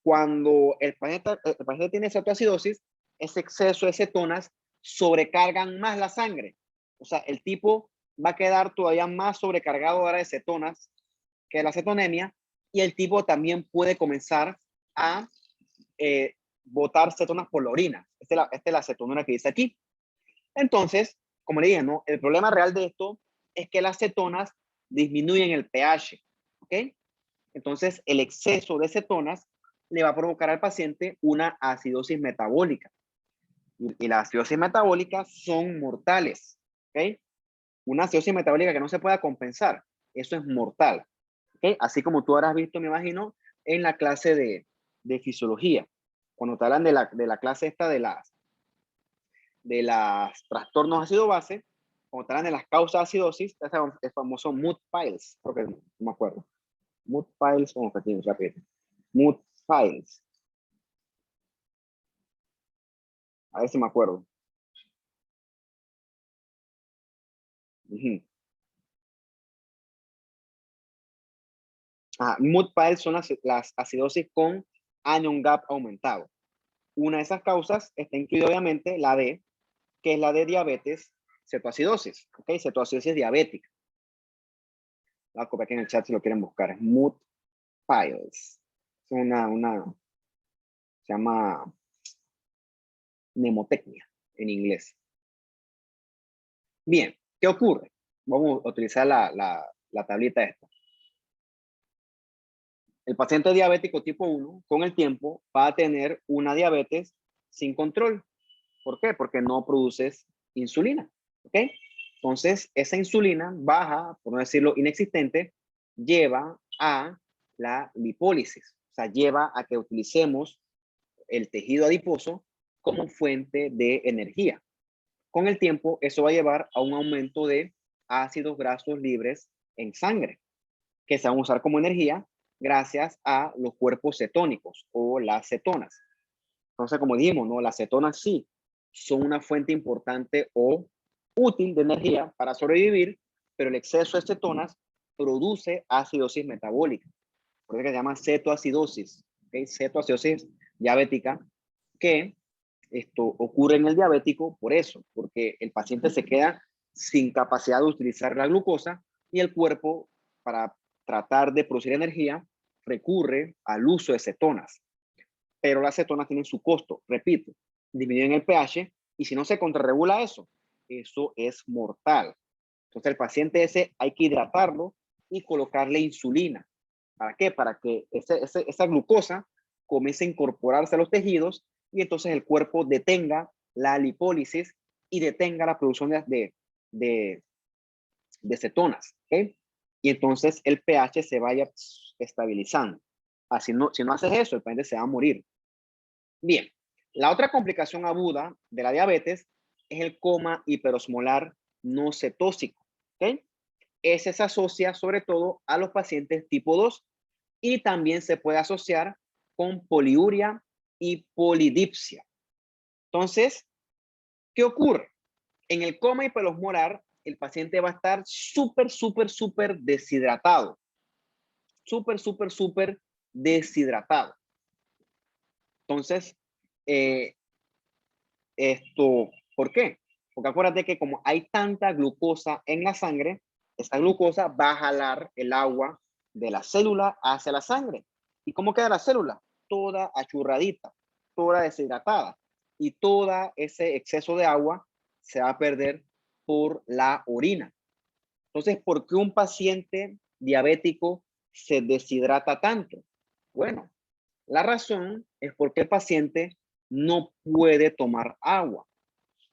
cuando el paciente tiene cetoacidosis, ese exceso de cetonas sobrecargan más la sangre. O sea, el tipo va a quedar todavía más sobrecargado ahora de cetonas que la cetonemia, y el tipo también puede comenzar a botar cetonas por la orina. Esta es la cetonura que dice aquí. Entonces, como le dije, ¿no? El problema real de esto es que las cetonas disminuyen el pH. ¿Ok? Entonces, el exceso de cetonas le va a provocar al paciente una acidosis metabólica. Y las acidosis metabólicas son mortales. ¿Ok? Una acidosis metabólica que no se pueda compensar, eso es mortal. ¿Ok? Así como tú habrás visto, me imagino, en la clase de fisiología. Cuando te hablan de la clase esta de las trastornos ácido-base, cuando te hablan de las causas de acidosis, es el famoso mood piles, porque no me acuerdo. Mood piles, como que tiene, rápido. Mood piles. A ver si me acuerdo. Mood piles son las acidosis con anion gap aumentado. Una de esas causas está incluida obviamente la D, que es la de diabetes, cetoacidosis, ¿ok? Cetoacidosis diabética. La copia aquí en el chat si lo quieren buscar, es mood piles. Es se llama mnemotecnia en inglés. Bien, ¿qué ocurre? Vamos a utilizar la tablita esta. El paciente diabético tipo 1, con el tiempo, va a tener una diabetes sin control. ¿Por qué? Porque no produces insulina. ¿Ok? Entonces, esa insulina baja, por no decirlo inexistente, lleva a la lipólisis. O sea, lleva a que utilicemos el tejido adiposo como fuente de energía. Con el tiempo, eso va a llevar a un aumento de ácidos grasos libres en sangre, que se van a usar como energía gracias a los cuerpos cetónicos o las cetonas. Entonces, como dijimos, ¿no? Las cetonas sí son una fuente importante o útil de energía para sobrevivir, pero el exceso de cetonas produce acidosis metabólica. Por eso que se llama cetoacidosis, ¿okay? Cetoacidosis diabética, que esto ocurre en el diabético por eso, porque el paciente se queda sin capacidad de utilizar la glucosa y el cuerpo, para tratar de producir energía, recurre al uso de cetonas. Pero las cetonas tienen su costo, repito, disminuyen el pH y si no se contrarregula eso, eso es mortal. Entonces el paciente ese hay que hidratarlo y colocarle insulina. ¿Para qué? Para que esa glucosa comience a incorporarse a los tejidos y entonces el cuerpo detenga la lipólisis y detenga la producción de, de cetonas. ¿Okay? Y entonces el pH se vaya estabilizando. Así no, si no haces eso, el paciente se va a morir. Bien, la otra complicación aguda de la diabetes es el coma hiperosmolar no cetósico. ¿Okay? Ese se asocia sobre todo a los pacientes tipo 2 y también se puede asociar con poliuria y polidipsia. Entonces, ¿qué ocurre? En el coma hiperosmolar, el paciente va a estar súper deshidratado. Súper deshidratado. Entonces, ¿por qué? Porque acuérdate que como hay tanta glucosa en la sangre, esta glucosa va a jalar el agua de la célula hacia la sangre. ¿Y cómo queda la célula? Toda achurradita, toda deshidratada. Y todo ese exceso de agua se va a perder por la orina. Entonces, ¿por qué un paciente diabético se deshidrata tanto? Bueno, la razón es porque el paciente no puede tomar agua.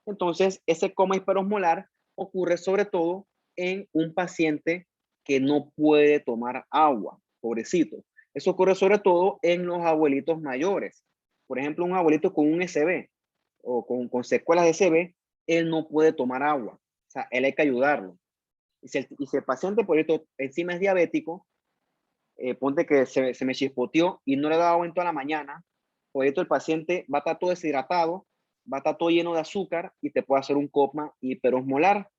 Entonces, ese coma hiperosmolar ocurre sobre todo en un paciente que no puede tomar agua, pobrecito. Eso ocurre sobre todo en los abuelitos mayores. Por ejemplo, un abuelito con un SB o con secuelas de SB, él no puede tomar agua. O sea, él hay que ayudarlo. Y si el paciente, por ejemplo, encima es diabético, ponte que se me chispoteó y no le daba agua en toda la mañana, por esto el paciente va a estar todo deshidratado, va a estar todo lleno de azúcar y te puede hacer un coma hiperosmolar.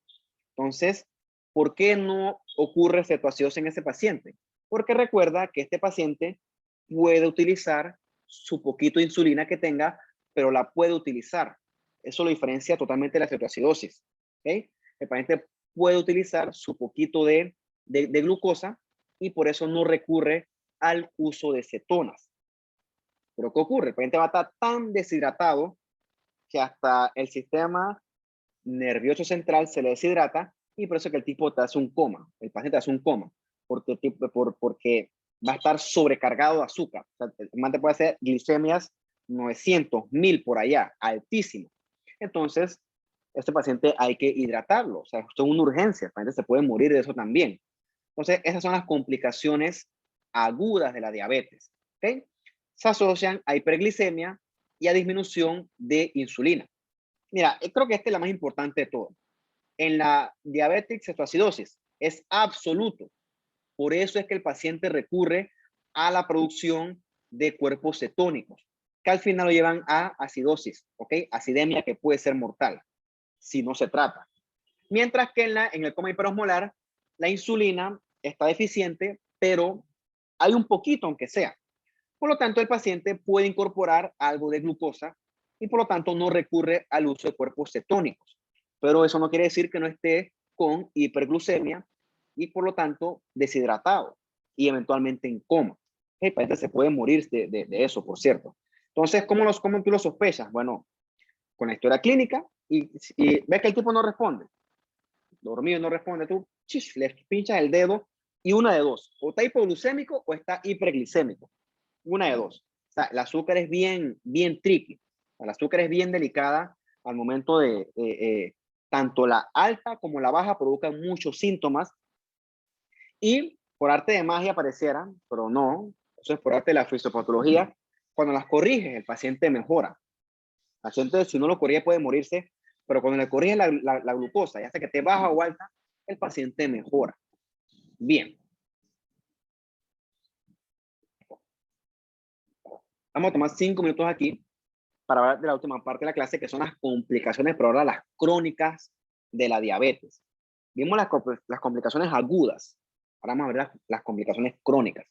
Entonces, ¿por qué no ocurre cetoacidosis en ese paciente? Porque recuerda que este paciente puede utilizar su poquito de insulina que tenga, pero la puede utilizar. Eso lo diferencia totalmente de la cetoacidosis. ¿Okay? El paciente puede utilizar su poquito de glucosa y por eso no recurre al uso de cetonas. Pero ¿qué ocurre? El paciente va a estar tan deshidratado que hasta el sistema nervioso central se le deshidrata y por eso que el tipo te hace un coma, el paciente hace un coma, porque va a estar sobrecargado de azúcar. O sea, el paciente puede hacer glicemias 900, 1000 por allá, altísimo. Entonces, este paciente hay que hidratarlo, o sea, esto es una urgencia, el paciente se puede morir de eso también. Entonces, esas son las complicaciones agudas de la diabetes. ¿Okay? Se asocian a hiperglicemia y a disminución de insulina. Mira, creo que esta es la más importante de todo. En la diabetic cetoacidosis es absoluto. Por eso es que el paciente recurre a la producción de cuerpos cetónicos, que al final lo llevan a acidosis, ¿ok? Acidemia que puede ser mortal si no se trata. Mientras que en el coma hiperosmolar, la insulina está deficiente, pero hay un poquito, aunque sea. Por lo tanto, el paciente puede incorporar algo de glucosa y por lo tanto no recurre al uso de cuerpos cetónicos. Pero eso no quiere decir que no esté con hiperglucemia y por lo tanto deshidratado y eventualmente en coma. El paciente se puede morir de eso, por cierto. Entonces, ¿cómo tú lo sospechas? Bueno, con la historia clínica y ves que el tipo no responde. Dormido no responde, tú le pinchas el dedo y una de dos, o está hipoglucémico o está hiperglicémico. Una de dos. O sea, el azúcar es bien tricky. El azúcar es bien delicada al momento de, tanto la alta como la baja provocan muchos síntomas y por arte de magia pareciera, pero no, eso es por arte de la fisiopatología, cuando las corriges el paciente mejora. El paciente si no lo corrige puede morirse, pero cuando le corriges la glucosa, ya sea que esté baja o alta, el paciente mejora. Bien. Vamos a tomar 5 minutos aquí para hablar de la última parte de la clase, que son las complicaciones, pero ahora las crónicas de la diabetes. Vimos las complicaciones agudas, ahora vamos a ver las complicaciones crónicas.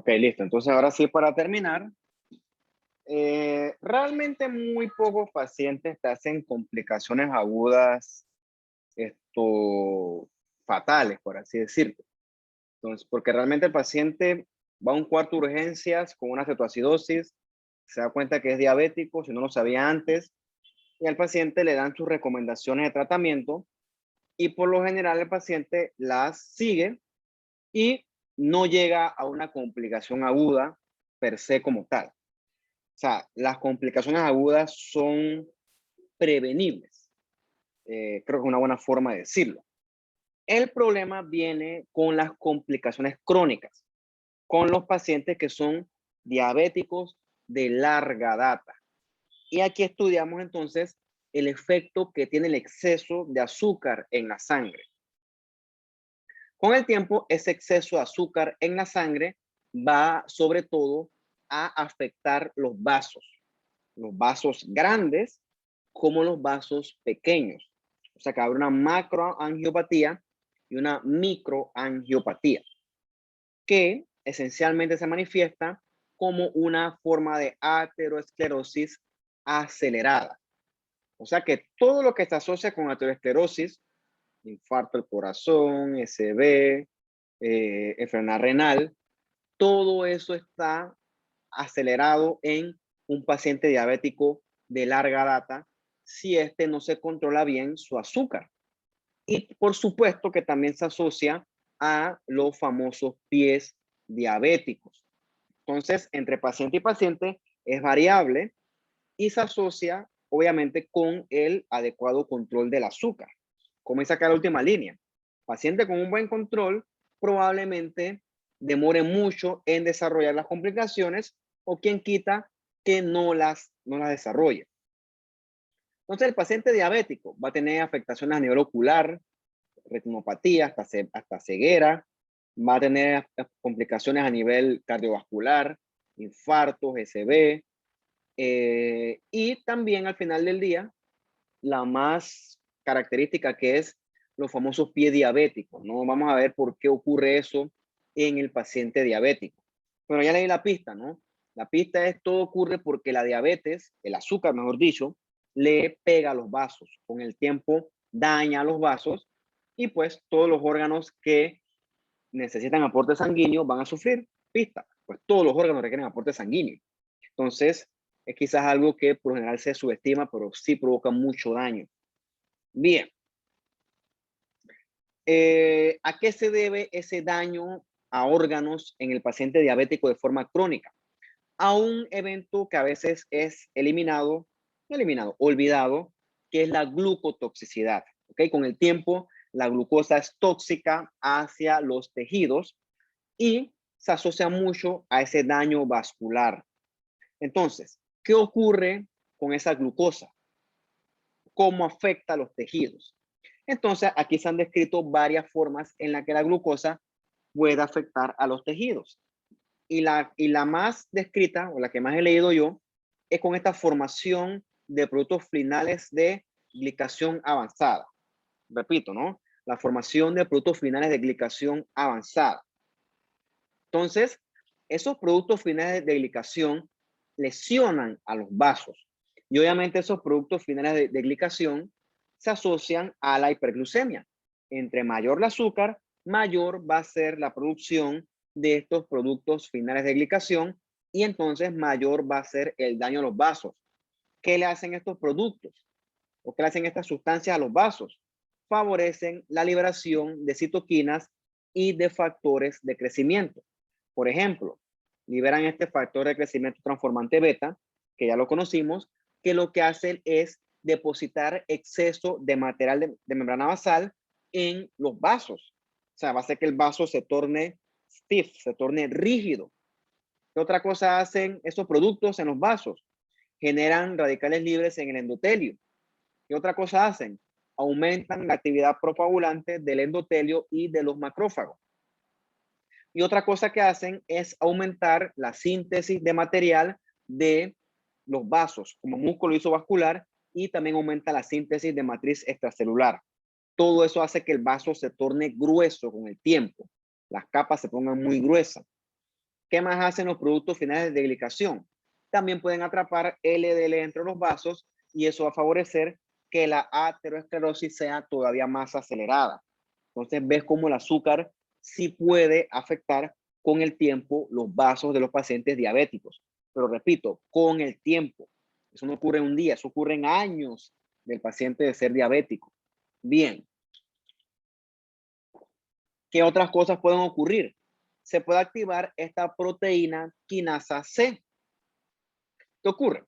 Ok, listo. Entonces, ahora sí, para terminar, realmente muy pocos pacientes te hacen complicaciones agudas, esto, fatales, por así decirlo. Entonces, porque realmente el paciente va a un cuarto de urgencias con una cetoacidosis, se da cuenta que es diabético, si no lo sabía antes, y al paciente le dan sus recomendaciones de tratamiento y por lo general el paciente las sigue y no llega a una complicación aguda per se como tal. O sea, las complicaciones agudas son prevenibles. Creo que es una buena forma de decirlo. El problema viene con las complicaciones crónicas, con los pacientes que son diabéticos de larga data. Y aquí estudiamos entonces el efecto que tiene el exceso de azúcar en la sangre. Con el tiempo, ese exceso de azúcar en la sangre va sobre todo a afectar los vasos grandes como los vasos pequeños. O sea que habrá una macroangiopatía y una microangiopatía, que esencialmente se manifiesta como una forma de aterosclerosis acelerada. O sea que todo lo que se asocia con aterosclerosis, infarto del corazón, SB, enfermedad renal, todo eso está acelerado en un paciente diabético de larga data si este no se controla bien su azúcar. Y por supuesto que también se asocia a los famosos pies diabéticos. Entonces, entre paciente y paciente es variable y se asocia obviamente con el adecuado control del azúcar. Comienza acá la última línea. Paciente con un buen control probablemente demore mucho en desarrollar las complicaciones o quien quita que no las desarrolle. Entonces el paciente diabético va a tener afectaciones a nivel ocular, retinopatía, hasta ceguera, va a tener complicaciones a nivel cardiovascular, infartos, SB, y también al final del día, la más característica que es los famosos pies diabéticos, ¿no? Vamos a ver por qué ocurre eso en el paciente diabético. Pero ya leí la pista, ¿no? La pista es todo ocurre porque la diabetes, el azúcar, mejor dicho, le pega a los vasos. Con el tiempo daña los vasos y pues todos los órganos que necesitan aporte sanguíneo van a sufrir. Pista, pues todos los órganos requieren aporte sanguíneo. Entonces, es quizás algo que por lo general se subestima, pero sí provoca mucho daño. Bien. ¿A qué se debe ese daño a órganos en el paciente diabético de forma crónica? A un evento que a veces es olvidado, que es la glucotoxicidad. ¿Okay? Con el tiempo, la glucosa es tóxica hacia los tejidos y se asocia mucho a ese daño vascular. Entonces, ¿qué ocurre con esa glucosa? ¿Cómo afecta a los tejidos? Entonces, aquí se han descrito varias formas en las que la glucosa puede afectar a los tejidos. Y la más descrita, o la que más he leído yo, es con esta formación de productos finales de glicación avanzada. Repito, ¿no? La formación de productos finales de glicación avanzada. Entonces, esos productos finales de glicación lesionan a los vasos. Y obviamente esos productos finales de glicación se asocian a la hiperglucemia. Entre mayor el azúcar, mayor va a ser la producción de estos productos finales de glicación y entonces mayor va a ser el daño a los vasos. ¿Qué le hacen estos productos? ¿O qué le hacen estas sustancias a los vasos? Favorecen la liberación de citoquinas y de factores de crecimiento. Por ejemplo, liberan este factor de crecimiento transformante beta, que ya lo conocimos, que lo que hacen es depositar exceso de material de membrana basal en los vasos. O sea, va a hacer que el vaso se torne stiff, se torne rígido. ¿Qué otra cosa hacen esos productos en los vasos? Generan radicales libres en el endotelio. ¿Qué otra cosa hacen? Aumentan la actividad procoagulante del endotelio y de los macrófagos. Y otra cosa que hacen es aumentar la síntesis de material de los vasos, como músculo isovascular, y también aumenta la síntesis de matriz extracelular. Todo eso hace que el vaso se torne grueso con el tiempo. Las capas se pongan muy gruesas. ¿Qué más hacen los productos finales de glicación? También pueden atrapar LDL dentro de los vasos y eso va a favorecer que la aterosclerosis sea todavía más acelerada. Entonces ves cómo el azúcar sí puede afectar con el tiempo los vasos de los pacientes diabéticos. Pero repito, con el tiempo. Eso no ocurre en un día, eso ocurre en años del paciente de ser diabético. Bien. ¿Qué otras cosas pueden ocurrir? Se puede activar esta proteína quinasa C. ¿Qué ocurre?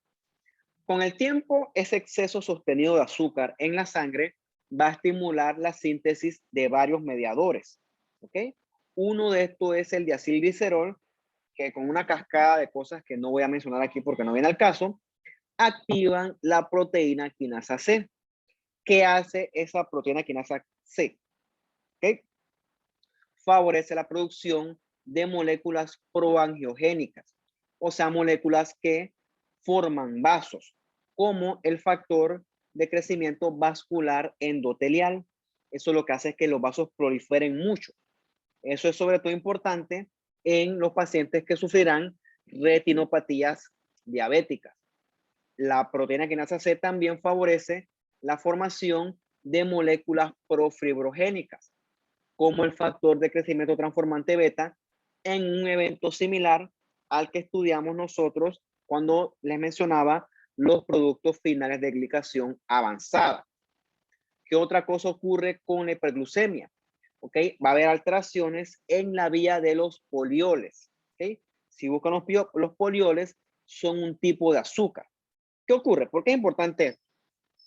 Con el tiempo, ese exceso sostenido de azúcar en la sangre va a estimular la síntesis de varios mediadores. ¿Ok? Uno de estos es el diacilglicerol, que con una cascada de cosas que no voy a mencionar aquí porque no viene al caso, activan la proteína quinasa C. ¿Qué hace esa proteína quinasa C? ¿Ok? Favorece la producción de moléculas proangiogénicas, o sea, moléculas que forman vasos, como el factor de crecimiento vascular endotelial. Eso lo que hace es que los vasos proliferen mucho. Eso es sobre todo importante en los pacientes que sufrirán retinopatías diabéticas. La proteína quinasa C también favorece la formación de moléculas profibrogénicas, como el factor de crecimiento transformante beta, en un evento similar al que estudiamos nosotros cuando les mencionaba los productos finales de glicación avanzada. ¿Qué otra cosa ocurre con la hiperglucemia? ¿Ok? Va a haber alteraciones en la vía de los polioles. ¿Ok? Si buscan los polioles, son un tipo de azúcar. ¿Qué ocurre? ¿Por qué es importante esto?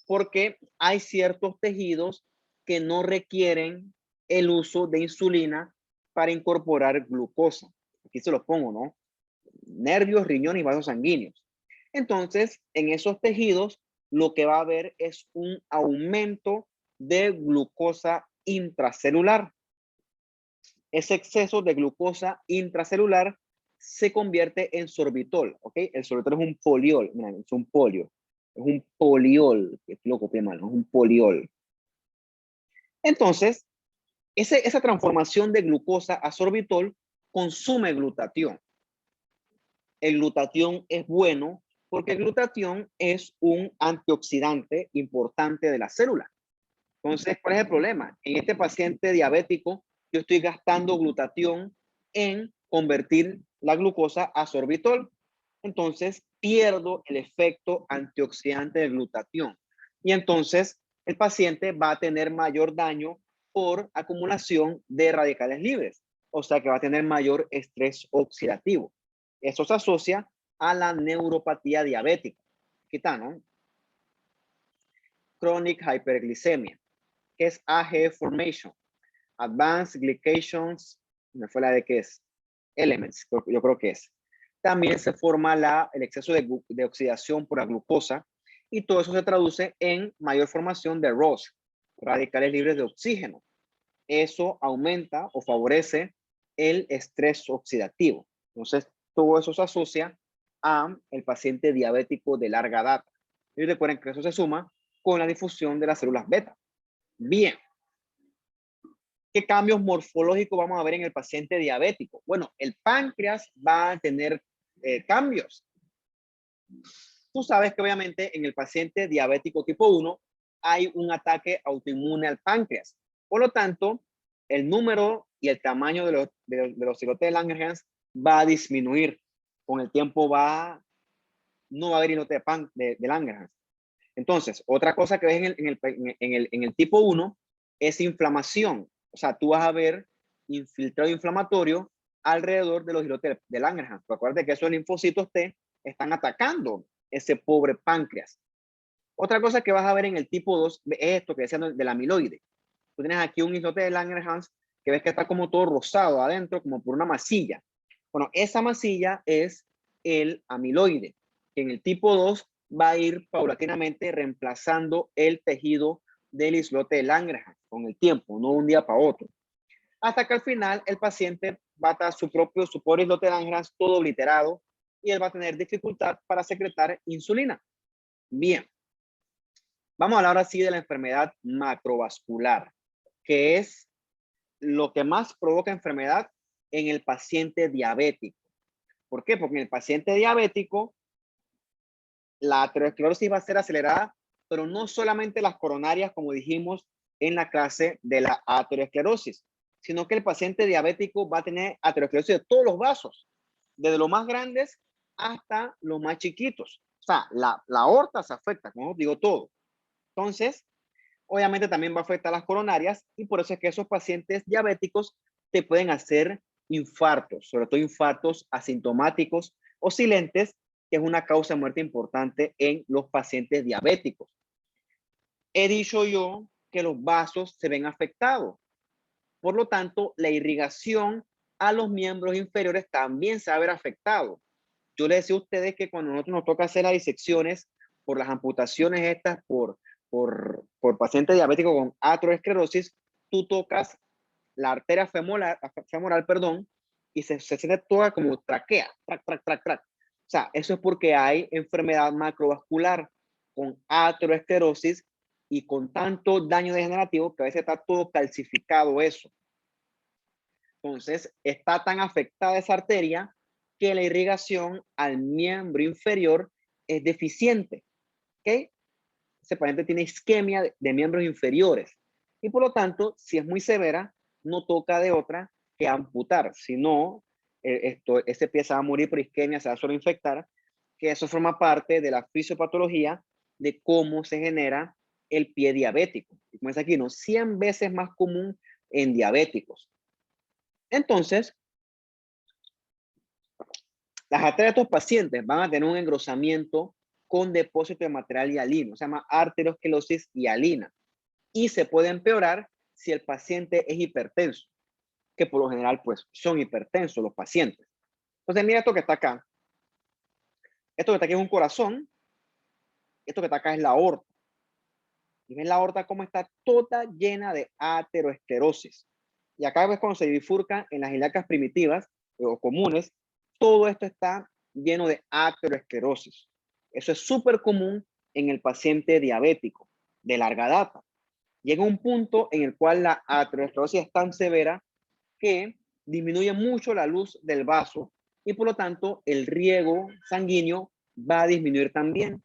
Porque hay ciertos tejidos que no requieren el uso de insulina para incorporar glucosa. Aquí se los pongo, ¿no? Nervios, riñones y vasos sanguíneos. Entonces, en esos tejidos, lo que va a haber es un aumento de glucosa intracelular. Ese exceso de glucosa intracelular se convierte en sorbitol, ¿ok? El sorbitol es un poliol, miren, es un polio, es un poliol, que lo copié mal, ¿no? Es un poliol. Entonces, esa transformación de glucosa a sorbitol consume glutatión. El glutatión es bueno porque el glutatión es un antioxidante importante de la célula. Entonces, ¿cuál es el problema? En este paciente diabético, yo estoy gastando glutatión en convertir la glucosa a sorbitol. Entonces, pierdo el efecto antioxidante del glutatión. Y entonces, el paciente va a tener mayor daño por acumulación de radicales libres. O sea que va a tener mayor estrés oxidativo. Eso se asocia a la neuropatía diabética. ¿Qué tal, no? Chronic hyperglicemia, que es AG formation, Advanced Glycations, me fue la de qué es, Elements, yo creo que es. También se forma el exceso de oxidación por la glucosa y todo eso se traduce en mayor formación de ROS, radicales libres de oxígeno. Eso aumenta o favorece el estrés oxidativo. Entonces, todo eso se asocia a el paciente diabético de larga data. Y recuerden que eso se suma con la difusión de las células beta. Bien. ¿Qué cambios morfológicos vamos a ver en el paciente diabético? Bueno, el páncreas va a tener cambios. Tú sabes que obviamente en el paciente diabético tipo 1 hay un ataque autoinmune al páncreas. Por lo tanto, el número y el tamaño de los islotes de Langerhans va a disminuir. Con el tiempo no va a haber islotes de Langerhans. Entonces, otra cosa que ves en el tipo 1 es inflamación. O sea, tú vas a ver infiltrado inflamatorio alrededor de los islotes de Langerhans. Acuérdate que esos linfocitos T están atacando ese pobre páncreas. Otra cosa que vas a ver en el tipo 2 es esto que decía del amiloide. Tú tienes aquí un islote de Langerhans que ves que está como todo rosado adentro, como por una masilla. Bueno, esa masilla es el amiloide, que en el tipo 2 va a ir paulatinamente reemplazando el tejido del islote de Langerhans con el tiempo, no un día para otro. Hasta que al final el paciente va a estar su pobre islote de Langerhans todo obliterado y él va a tener dificultad para secretar insulina. Bien, vamos a hablar ahora sí de la enfermedad macrovascular, que es lo que más provoca enfermedad en el paciente diabético. ¿Por qué? Porque en el paciente diabético la aterosclerosis va a ser acelerada, pero no solamente las coronarias, como dijimos en la clase de la aterosclerosis, sino que el paciente diabético va a tener aterosclerosis de todos los vasos, desde los más grandes hasta los más chiquitos. O sea, la aorta se afecta, como os digo, todo. Entonces, obviamente también va a afectar las coronarias y por eso es que esos pacientes diabéticos te pueden hacer infartos, sobre todo infartos asintomáticos o silentes, que es una causa de muerte importante en los pacientes diabéticos. He dicho yo que los vasos se ven afectados. Por lo tanto, la irrigación a los miembros inferiores también se va a ver afectado. Yo les decía a ustedes que cuando nosotros nos toca hacer las disecciones por las amputaciones estas por pacientes diabéticos con aterosclerosis, tú tocas la arteria femoral, perdón, y se siente toda como traquea, trac. O sea, eso es porque hay enfermedad macrovascular con aterosclerosis y con tanto daño degenerativo que a veces está todo calcificado eso. Entonces, está tan afectada esa arteria que la irrigación al miembro inferior es deficiente. ¿Ok? Ese paciente tiene isquemia de miembros inferiores. Y por lo tanto, si es muy severa, no toca de otra que amputar. Si no, ese pie se va a morir por isquemia, se va a solo infectar, que eso forma parte de la fisiopatología de cómo se genera el pie diabético. Y como es aquí, ¿no? 100 veces más común en diabéticos. Entonces, las arterias de estos pacientes van a tener un engrosamiento con depósito de material hialino, se llama arteriosclerosis hialina, y se puede empeorar si el paciente es hipertenso, que por lo general pues son hipertensos los pacientes. Entonces mira esto que está acá. Esto que está aquí es un corazón, esto que está acá es la aorta. Y ven la aorta cómo está toda llena de aterosclerosis. Y acá ves cuando se bifurca en las ilíacas primitivas o comunes, todo esto está lleno de aterosclerosis. Eso es súper común en el paciente diabético de larga data. Llega un punto en el cual la aterosclerosis es tan severa que disminuye mucho la luz del vaso y por lo tanto el riego sanguíneo va a disminuir también.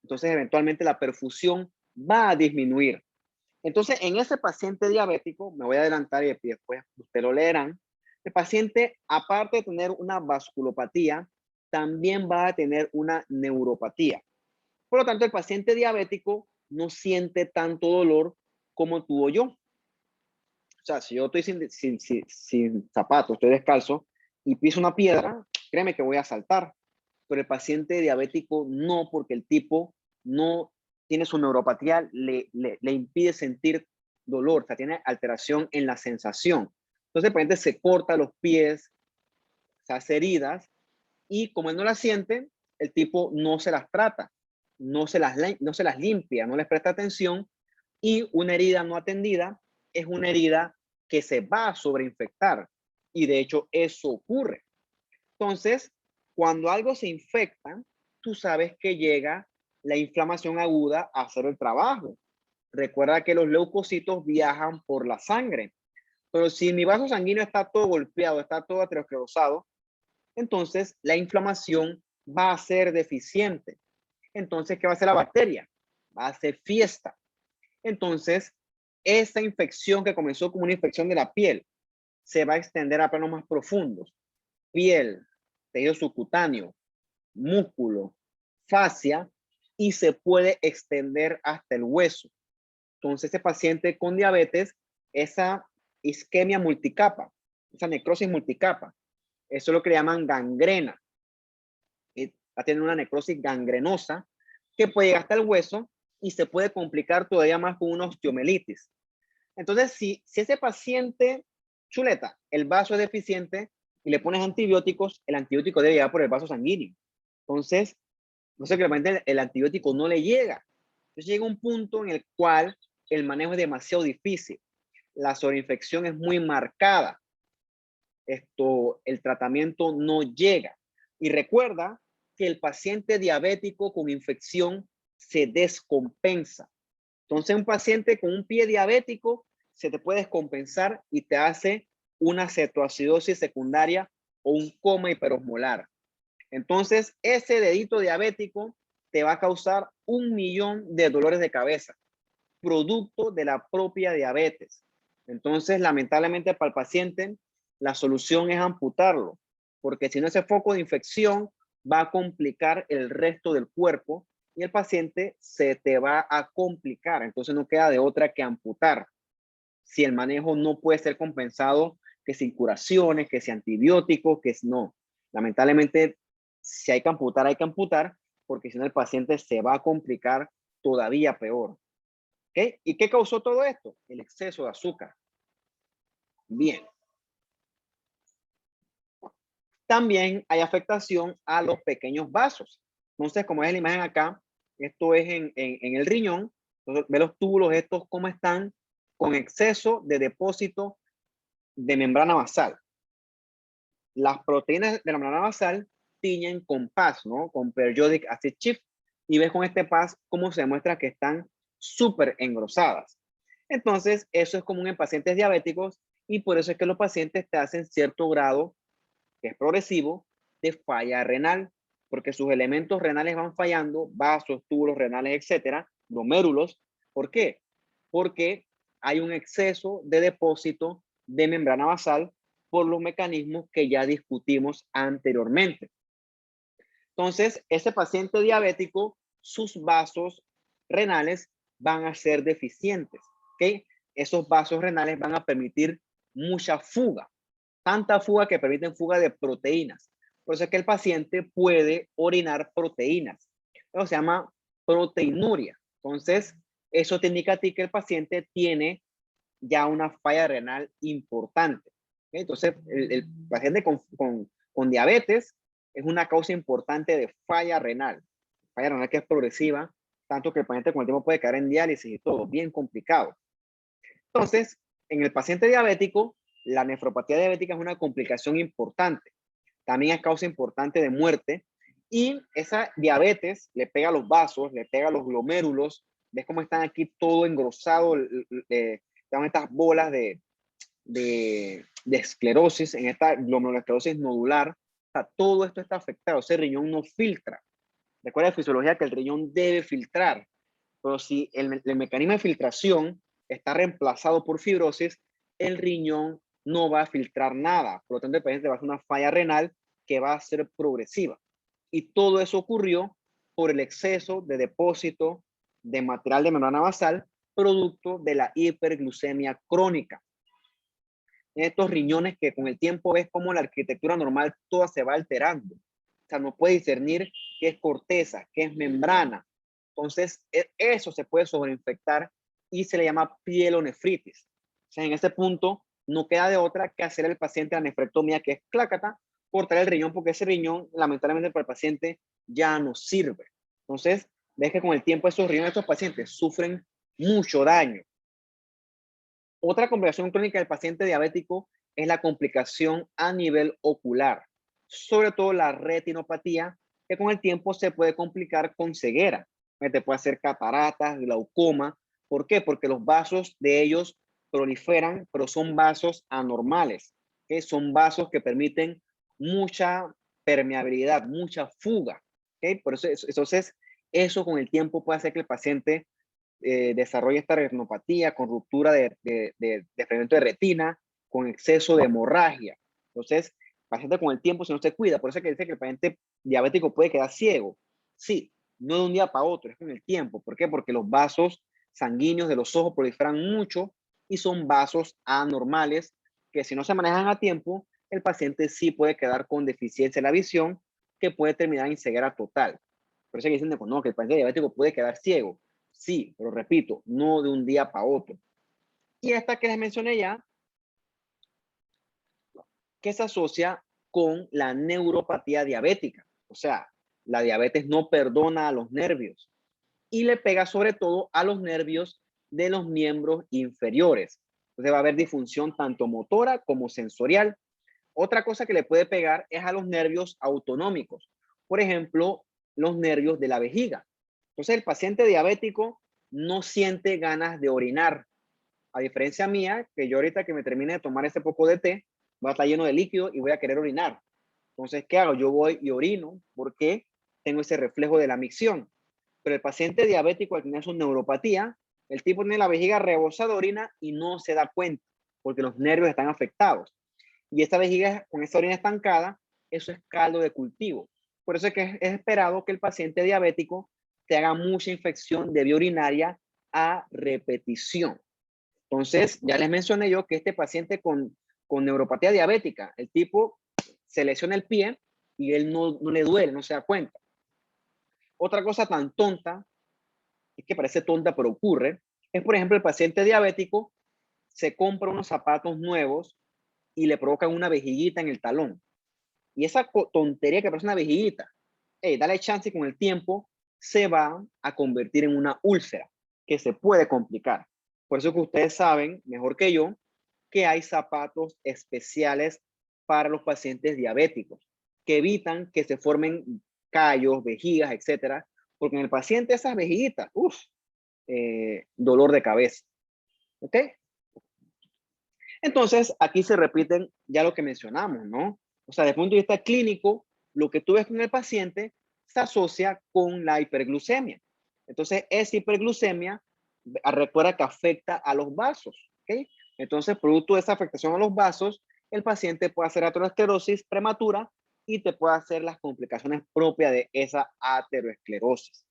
Entonces eventualmente la perfusión va a disminuir. Entonces en ese paciente diabético, me voy a adelantar y después ustedes lo leerán, el paciente aparte de tener una vasculopatía, también va a tener una neuropatía. Por lo tanto, el paciente diabético no siente tanto dolor como tuvo yo. O sea, si yo estoy sin zapatos, estoy descalzo y piso una piedra, créeme que voy a saltar. Pero el paciente diabético no, porque el tipo no tiene su neuropatía, le impide sentir dolor, o sea, tiene alteración en la sensación. Entonces el paciente se corta los pies, se hace heridas y como él no las siente, el tipo no se las trata, no se las limpia, no les presta atención y una herida no atendida es una herida que se va a sobreinfectar y de hecho eso ocurre. Entonces, cuando algo se infecta, tú sabes que llega la inflamación aguda a hacer el trabajo. Recuerda que los leucocitos viajan por la sangre, pero si mi vaso sanguíneo está todo golpeado, está todo aterosclerosado, entonces la inflamación va a ser deficiente. Entonces, ¿qué va a hacer la bacteria? Va a hacer fiesta. Entonces, esa infección que comenzó como una infección de la piel se va a extender a planos más profundos. Piel, tejido subcutáneo, músculo, fascia y se puede extender hasta el hueso. Entonces, ese paciente con diabetes, esa isquemia multicapa, esa necrosis multicapa, eso es lo que le llaman gangrena. Va a tener una necrosis gangrenosa que puede llegar hasta el hueso y se puede complicar todavía más con una osteomelitis. Entonces, si ese paciente, chuleta, el vaso es deficiente y le pones antibióticos, el antibiótico debe llegar por el vaso sanguíneo. Entonces, no sé, que el antibiótico no le llega. Entonces llega un punto en el cual el manejo es demasiado difícil. La sobreinfección es muy marcada. El tratamiento no llega. Y recuerda que el paciente diabético con infección se descompensa. Entonces, un paciente con un pie diabético se te puede descompensar y te hace una cetoacidosis secundaria o un coma hiperosmolar. Entonces, ese dedito diabético te va a causar 1.000.000 de dolores de cabeza, producto de la propia diabetes. Entonces, lamentablemente para el paciente, la solución es amputarlo, porque si no, ese foco de infección va a complicar el resto del cuerpo y el paciente se te va a complicar. Entonces, no queda de otra que amputar. Si el manejo no puede ser compensado, que sin curaciones, que si antibióticos, que no. Lamentablemente, si hay que amputar, porque si no el paciente se va a complicar todavía peor. ¿Okay? ¿Y qué causó todo esto? El exceso de azúcar. Bien. También hay afectación a los pequeños vasos. Entonces, como es la imagen acá, esto es en el riñón. Entonces, ve los túbulos estos cómo están con exceso de depósito de membrana basal. Las proteínas de la membrana basal tiñen con PAS, ¿no? Con periodic acid shift. Y ves con este PAS cómo se demuestra que están súper engrosadas. Entonces, eso es común en pacientes diabéticos y por eso es que los pacientes te hacen cierto grado, que es progresivo, de falla renal, porque sus elementos renales van fallando, vasos, túbulos renales, etcétera, glomérulos. ¿Por qué? Porque hay un exceso de depósito de membrana basal por los mecanismos que ya discutimos anteriormente. Entonces, ese paciente diabético, sus vasos renales van a ser deficientes, ¿ok? Esos vasos renales van a permitir mucha fuga, tanta fuga que permiten fuga de proteínas. Por eso es que el paciente puede orinar proteínas. Eso se llama proteinuria. Entonces, eso te indica a ti que el paciente tiene ya una falla renal importante. ¿Okay? Entonces, el paciente con diabetes es una causa importante de falla renal que es progresiva, tanto que el paciente con el tiempo puede caer en diálisis y todo, bien complicado. Entonces, en el paciente diabético, la nefropatía diabética es una complicación importante. También es causa importante de muerte. Y esa diabetes le pega a los vasos, le pega a los glomérulos. ¿Ves cómo están aquí todo engrosado? Están estas bolas de esclerosis, en esta glomerulosclerosis nodular. O sea, todo esto está afectado. Ese riñón no filtra. Recuerda la fisiología que el riñón debe filtrar. Pero si el mecanismo de filtración está reemplazado por fibrosis, el riñón no va a filtrar nada. Por lo tanto, el paciente va a hacer una falla renal que va a ser progresiva. Y todo eso ocurrió por el exceso de depósito de material de membrana basal, producto de la hiperglucemia crónica. En estos riñones que con el tiempo ves como la arquitectura normal toda se va alterando. O sea, no puede discernir qué es corteza, qué es membrana. Entonces, eso se puede sobreinfectar y se le llama pielonefritis. O sea, en ese punto no queda de otra que hacer al paciente la nefrectomía, que es clácata, cortar el riñón, porque ese riñón, lamentablemente para el paciente, ya no sirve. Entonces, ves que con el tiempo esos riñones de estos pacientes sufren mucho daño. Otra complicación crónica del paciente diabético es la complicación a nivel ocular, sobre todo la retinopatía, que con el tiempo se puede complicar con ceguera. Te puede hacer cataratas, glaucoma. ¿Por qué? Porque los vasos de ellos proliferan, pero son vasos anormales, que son vasos que permiten mucha permeabilidad, mucha fuga. ¿Okay? Por eso, entonces, eso con el tiempo puede hacer que el paciente desarrolla esta retinopatía con ruptura de fragmento de retina, con exceso de hemorragia. Entonces, el paciente con el tiempo, si no se cuida, por eso es que dice que el paciente diabético puede quedar ciego. Sí, no de un día para otro, es con el tiempo. ¿Por qué? Porque los vasos sanguíneos de los ojos proliferan mucho y son vasos anormales que si no se manejan a tiempo, el paciente sí puede quedar con deficiencia de la visión que puede terminar en ceguera total. Por eso es que dicen no, que el paciente diabético puede quedar ciego. Sí, pero repito, no de un día para otro. Y esta que les mencioné ya, que se asocia con la neuropatía diabética. O sea, la diabetes no perdona a los nervios y le pega sobre todo a los nervios de los miembros inferiores. Entonces va a haber disfunción tanto motora como sensorial. Otra cosa que le puede pegar es a los nervios autonómicos. Por ejemplo, los nervios de la vejiga. Entonces el paciente diabético no siente ganas de orinar. A diferencia mía, que yo ahorita que me termine de tomar este poco de té, va a estar lleno de líquido y voy a querer orinar. Entonces, ¿qué hago? Yo voy y orino porque tengo ese reflejo de la micción. Pero el paciente diabético, al tener su neuropatía, el tipo tiene la vejiga rebosada de orina y no se da cuenta porque los nervios están afectados. Y esta vejiga con esa orina estancada, eso es caldo de cultivo. Por eso es que es esperado que el paciente diabético te haga mucha infección de vía urinaria a repetición. Entonces, ya les mencioné yo que este paciente con neuropatía diabética, el tipo se lesiona el pie y él no le duele, no se da cuenta. Otra cosa tan tonta, es que parece tonta pero ocurre, es por ejemplo el paciente diabético se compra unos zapatos nuevos y le provocan una vejiguita en el talón. Y esa tontería que parece una vejiguita, dale chance y con el tiempo se va a convertir en una úlcera que se puede complicar. Por eso que ustedes saben, mejor que yo, que hay zapatos especiales para los pacientes diabéticos que evitan que se formen callos, vejigas, etcétera, porque en el paciente esas vejiguitas, dolor de cabeza. ¿Ok? Entonces, aquí se repiten ya lo que mencionamos, ¿no? O sea, desde el punto de vista clínico, lo que tú ves con el paciente se asocia con la hiperglucemia. Entonces, esa hiperglucemia, recuerda que afecta a los vasos, ¿ok? Entonces, producto de esa afectación a los vasos, el paciente puede hacer aterosclerosis prematura y te puede hacer las complicaciones propias de esa aterosclerosis.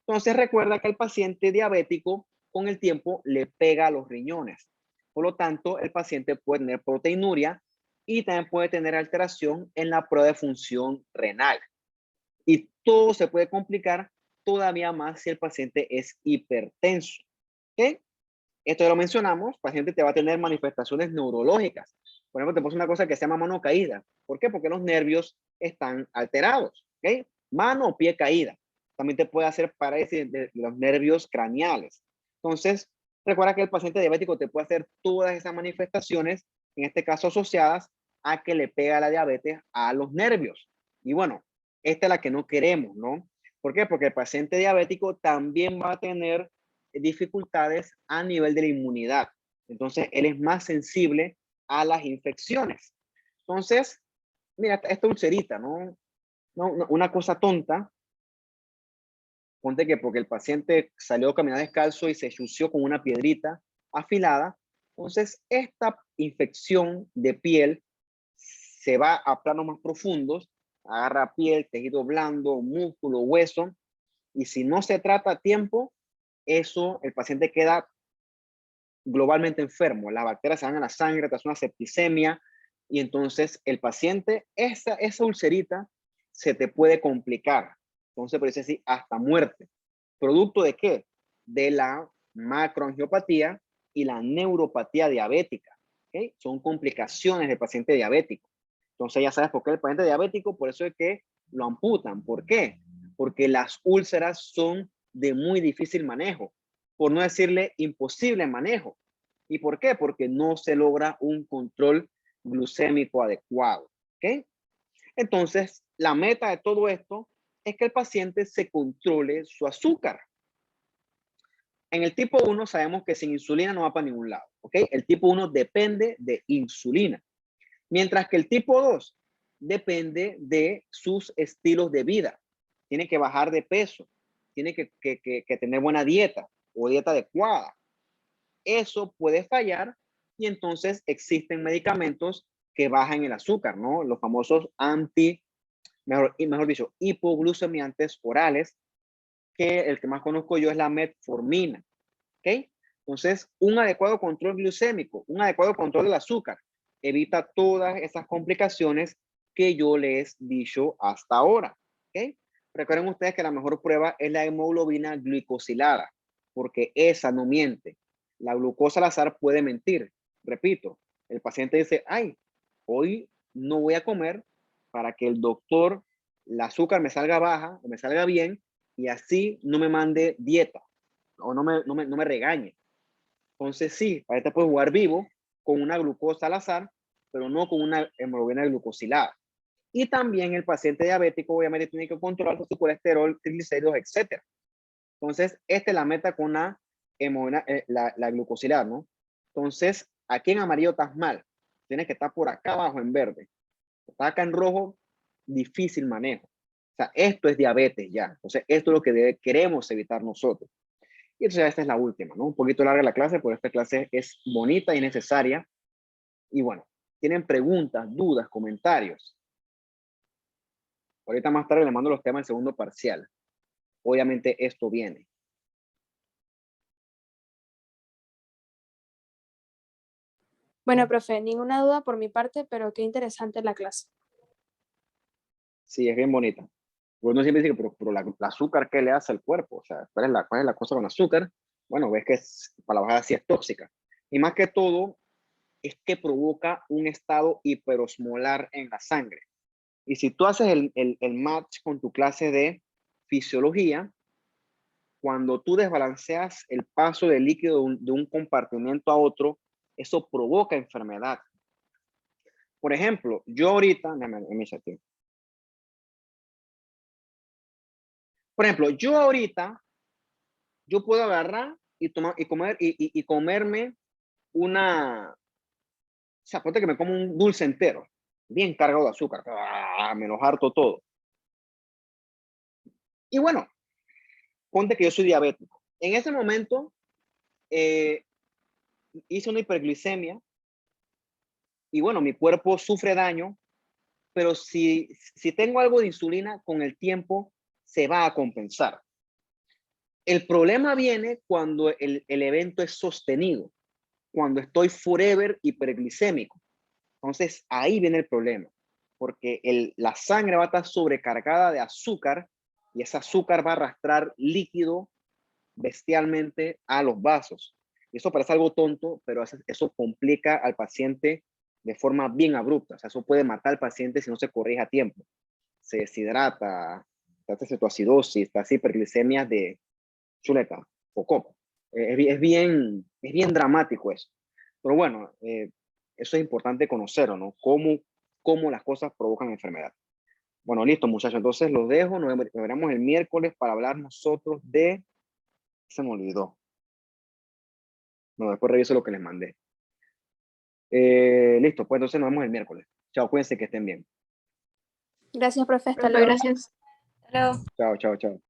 Entonces, recuerda que el paciente diabético con el tiempo le pega a los riñones. Por lo tanto, el paciente puede tener proteinuria y también puede tener alteración en la prueba de función renal. Y todo se puede complicar todavía más si el paciente es hipertenso. ¿Ok? Esto ya lo mencionamos, el paciente te va a tener manifestaciones neurológicas. Por ejemplo, te puse una cosa que se llama mano caída. ¿Por qué? Porque los nervios están alterados. ¿Ok? Mano o pie caída. También te puede hacer parálisis de los nervios craneales. Entonces, recuerda que el paciente diabético te puede hacer todas esas manifestaciones, en este caso asociadas a que le pega la diabetes a los nervios. Y bueno, esta es la que no queremos, ¿no? ¿Por qué? Porque el paciente diabético también va a tener dificultades a nivel de la inmunidad. Entonces, él es más sensible a las infecciones. Entonces, mira, esta ulcerita, ¿no? Una cosa tonta, ponte que porque el paciente salió a caminar descalzo y se ensució con una piedrita afilada, entonces esta infección de piel se va a planos más profundos, agarra piel, tejido blando, músculo, hueso, y si no se trata a tiempo, eso, el paciente queda globalmente enfermo. Las bacterias se van a la sangre, te hace una septicemia, y entonces el paciente, esa ulcerita se te puede complicar. Entonces, por eso así, hasta muerte. ¿Producto de qué? De la macroangiopatía y la neuropatía diabética. ¿Okay? Son complicaciones del paciente diabético. Entonces ya sabes por qué el paciente diabético, por eso es que lo amputan. ¿Por qué? Porque las úlceras son de muy difícil manejo, por no decirle imposible manejo. ¿Y por qué? Porque no se logra un control glucémico adecuado. ¿Okay? Entonces, la meta de todo esto es que el paciente se controle su azúcar. En el tipo 1 sabemos que sin insulina no va para ningún lado. ¿Ok? El tipo 1 depende de insulina. Mientras que el tipo 2 depende de sus estilos de vida. Tiene que bajar de peso. Tiene que tener buena dieta o dieta adecuada. Eso puede fallar y entonces existen medicamentos que bajan el azúcar, ¿no? Los famosos mejor dicho, hipoglucemiantes orales, que el que más conozco yo es la metformina. ¿Ok? Entonces, un adecuado control glucémico, un adecuado control del azúcar, evita todas esas complicaciones que yo les he dicho hasta ahora. ¿Ok? Recuerden ustedes que la mejor prueba es la hemoglobina glicosilada, porque esa no miente. La glucosa al azar puede mentir. Repito, el paciente dice, ay, hoy no voy a comer para que el doctor, el azúcar me salga baja o me salga bien y así no me mande dieta o no me regañe. Entonces sí, para este puedes jugar vivo con una glucosa al azar, pero no con una hemoglobina glucosilada. Y también el paciente diabético obviamente tiene que controlar su colesterol, triglicéridos, etc. Entonces, esta es la meta con la glucosilada, ¿no? Entonces, aquí en amarillo estás mal. Tienes que estar por acá abajo en verde. Estás acá en rojo, difícil manejo. O sea, esto es diabetes ya. Entonces, esto es lo que queremos evitar nosotros. Y entonces esta es la última, ¿no? Un poquito larga la clase, pero esta clase es bonita y necesaria. Y bueno, tienen preguntas, dudas, comentarios. Ahorita más tarde les mando los temas del segundo parcial. Obviamente esto viene. Bueno, profe, ninguna duda por mi parte, pero qué interesante la clase. Sí, es bien bonita. Uno siempre dice, pero el azúcar, ¿qué le hace al cuerpo? O sea, cuál es la cosa con azúcar? Bueno, ves que para la bajada sí es tóxica. Y más que todo, es que provoca un estado hiperosmolar en la sangre. Y si tú haces el match con tu clase de fisiología, cuando tú desbalanceas el paso de líquido de un compartimento a otro, eso provoca enfermedad. Por ejemplo, yo ahorita, por ejemplo, yo ahorita, yo puedo agarrar y tomar y comer y comerme una, o sea, ponte que me como un dulce entero, bien cargado de azúcar, me lo harto todo. Y bueno, ponte que yo soy diabético. En ese momento eh, hice una hiperglicemia y bueno, mi cuerpo sufre daño, pero si tengo algo de insulina, con el tiempo se va a compensar. El problema viene cuando el evento es sostenido, cuando estoy forever hiperglicémico. Entonces ahí viene el problema, porque la sangre va a estar sobrecargada de azúcar y ese azúcar va a arrastrar líquido bestialmente a los vasos. Y eso parece algo tonto, pero eso complica al paciente de forma bien abrupta. O sea, eso puede matar al paciente si no se corrige a tiempo. Se deshidrata, hace cetoacidosis, hace hiperglicemia de chuleta o copa. Es bien dramático eso. Pero bueno, eso es importante conocerlo, ¿no? Cómo las cosas provocan enfermedad. Bueno, listo, muchachos. Entonces los dejo. Nos veremos el miércoles para hablar nosotros de... Se me olvidó. No, después reviso lo que les mandé. Listo, pues entonces nos vemos el miércoles. Chao, cuídense que estén bien. Gracias, profe. Hasta Profe, luego. gracias. Hasta luego. Chao, chao, chao.